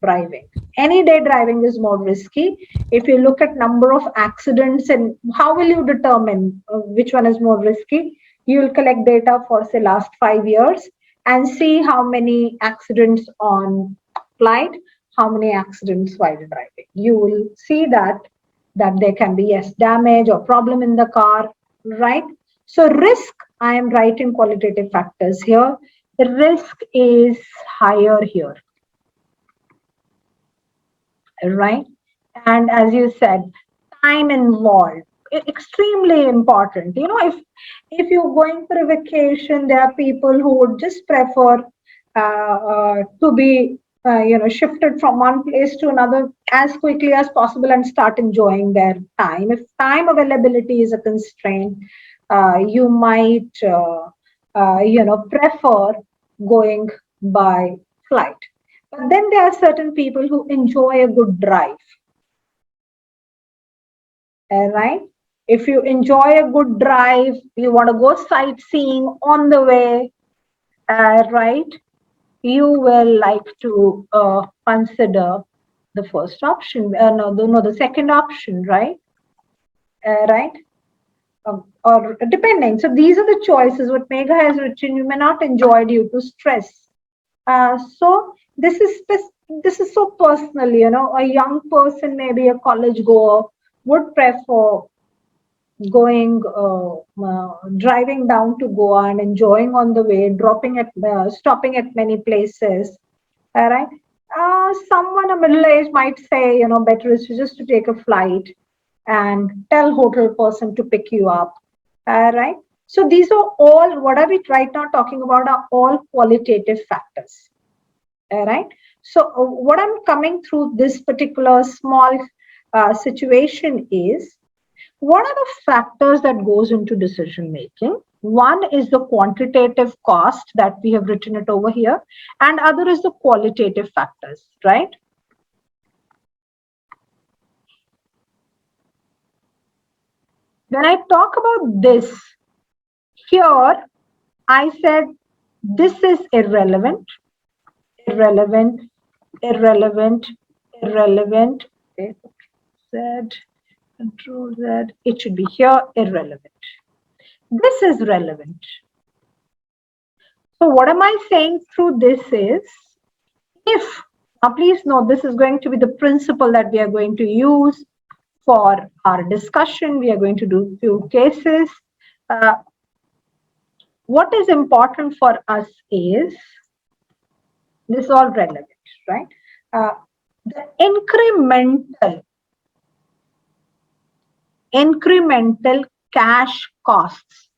Driving. Any day driving is more risky. If you look at number of accidents, and how will you determine which one is more risky? You will collect data for say last 5 years and see how many accidents on flight, how many accidents while driving. You will see that there can be damage or problem in the car, right? So risk, I am writing qualitative factors here. The risk is higher here. Right? And as you said, time involved, extremely important. If you're going for a vacation, there are people who would just prefer to be shifted from one place to another as quickly as possible and start enjoying their time. If time availability is a constraint, you might prefer going by flight. But then there are certain people who enjoy a good drive. Right? If you enjoy a good drive, you want to go sightseeing on the way, right? You will like to consider the first option. The second option, right? Right? Or depending. So these are the choices. What Megha has written, you may not enjoy due to stress. So this is so personal. A young person, maybe a college goer, would prefer going, driving down to Goa and enjoying on the way, stopping at many places. All right. Someone a middle age might say, better is just to take a flight and tell hotel person to pick you up. All right. So these are all, what are we right now talking about are all qualitative factors. All right. So what I'm coming through this particular small situation is, what are the factors that goes into decision making? One is the quantitative cost that we have written it over here, and other is the qualitative factors, right? When I talk about this, here I said this is irrelevant, irrelevant, irrelevant, irrelevant. Okay. Z, Control Z, it should be here, irrelevant. This is relevant. So what am I saying through this is, if, now please note, this is going to be the principle that we are going to use for our discussion. We are going to do few cases. What is important for us is, this is all relevant, right? The incremental cash costs.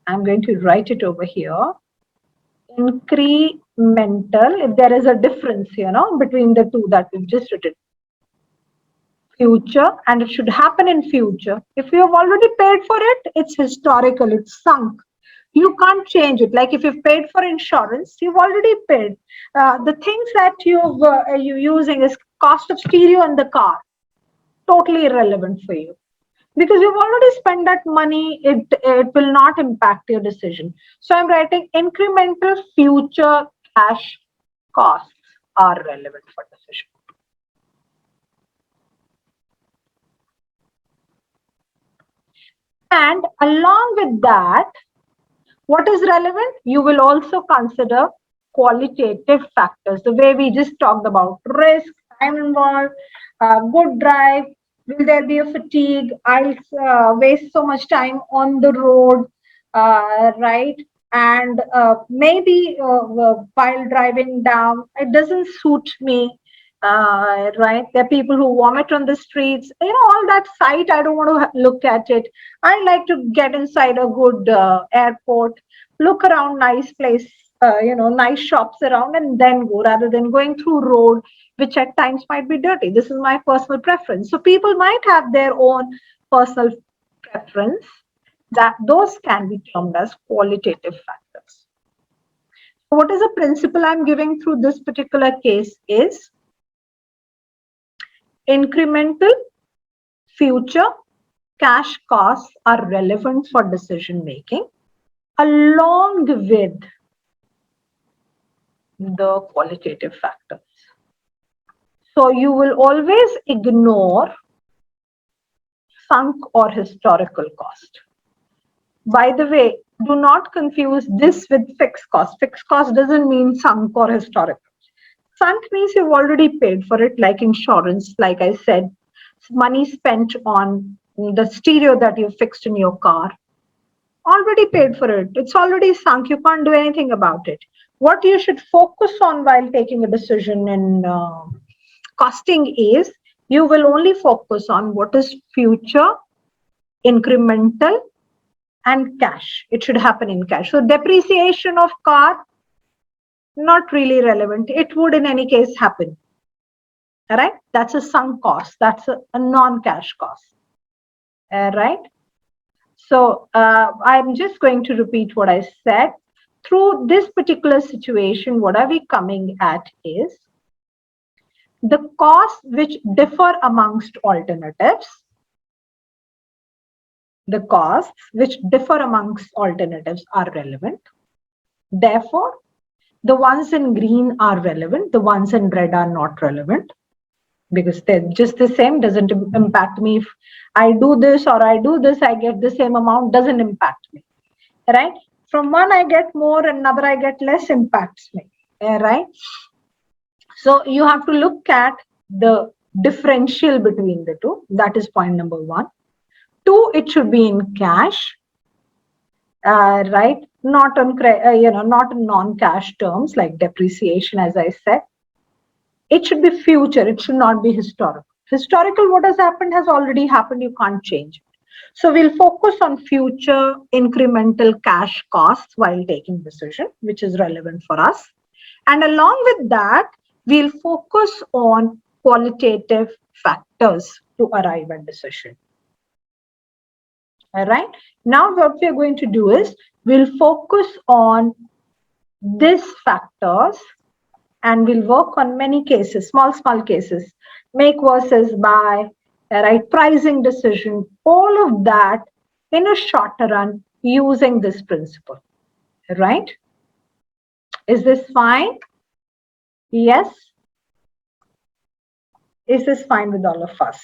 I'm going to write it over here. Incremental, if there is a difference, between the two that we've just written. Future, and it should happen in future. If you have already paid for it, it's historical, it's sunk. You can't change it. Like if you've paid for insurance, you've already paid. The things that you're using is cost of stereo in the car. Totally irrelevant for you. Because you've already spent that money, it will not impact your decision. So I'm writing incremental future cash costs are relevant for decision. And along with that, what is relevant? You will also consider qualitative factors, the way we just talked about: risk, time involved, good drive, will there be a fatigue, I'll waste so much time on the road, right? And maybe while driving down, it doesn't suit me, right? There are people who vomit on the streets, all that sight, I don't want to look at it. I like to get inside a good airport, look around nice place, nice shops around, and then go, rather than going through road, which at times might be dirty. This is my personal preference. So people might have their own personal preference, that those can be termed as qualitative factors. What is the principle I'm giving through this particular case is, incremental future cash costs are relevant for decision making, along with the qualitative factors. So you will always ignore sunk or historical cost. By the way, do not confuse this with fixed cost. Fixed cost doesn't mean sunk or historical. Sunk means you've already paid for it, like insurance, like I said, money spent on the stereo that you fixed in your car. Already paid for it. It's already sunk. You can't do anything about it. What you should focus on while taking a decision in costing is, you will only focus on what is future, incremental, and cash. It should happen in cash. So depreciation of car, not really relevant. It would in any case happen. All right, that's a sunk cost. That's a non-cash cost. All right. So I'm just going to repeat what I said. Through this particular situation, what are we coming at is, the costs which differ amongst alternatives. The costs which differ amongst alternatives are relevant. Therefore, the ones in green are relevant. The ones in red are not relevant, because they're just the same, doesn't impact me. If I do this or I do this, I get the same amount, doesn't impact me, right? From one I get more, another I get less, impacts me, right? So you have to look at the differential between the two. That is point number one. 2, it should be in cash, right? Not on not in non-cash terms like depreciation, as I said. It should be future. It should not be historical. Historical, what has happened has already happened. You can't change it. So we'll focus on future incremental cash costs while taking decision, which is relevant for us. And along with that, we'll focus on qualitative factors to arrive at decision. All right. Now what we're going to do is we'll focus on these factors and we'll work on many cases, small cases, make versus buy, right, pricing decision, all of that in a shorter run using this principle, right? Is this fine? Yes? Is this fine with all of us?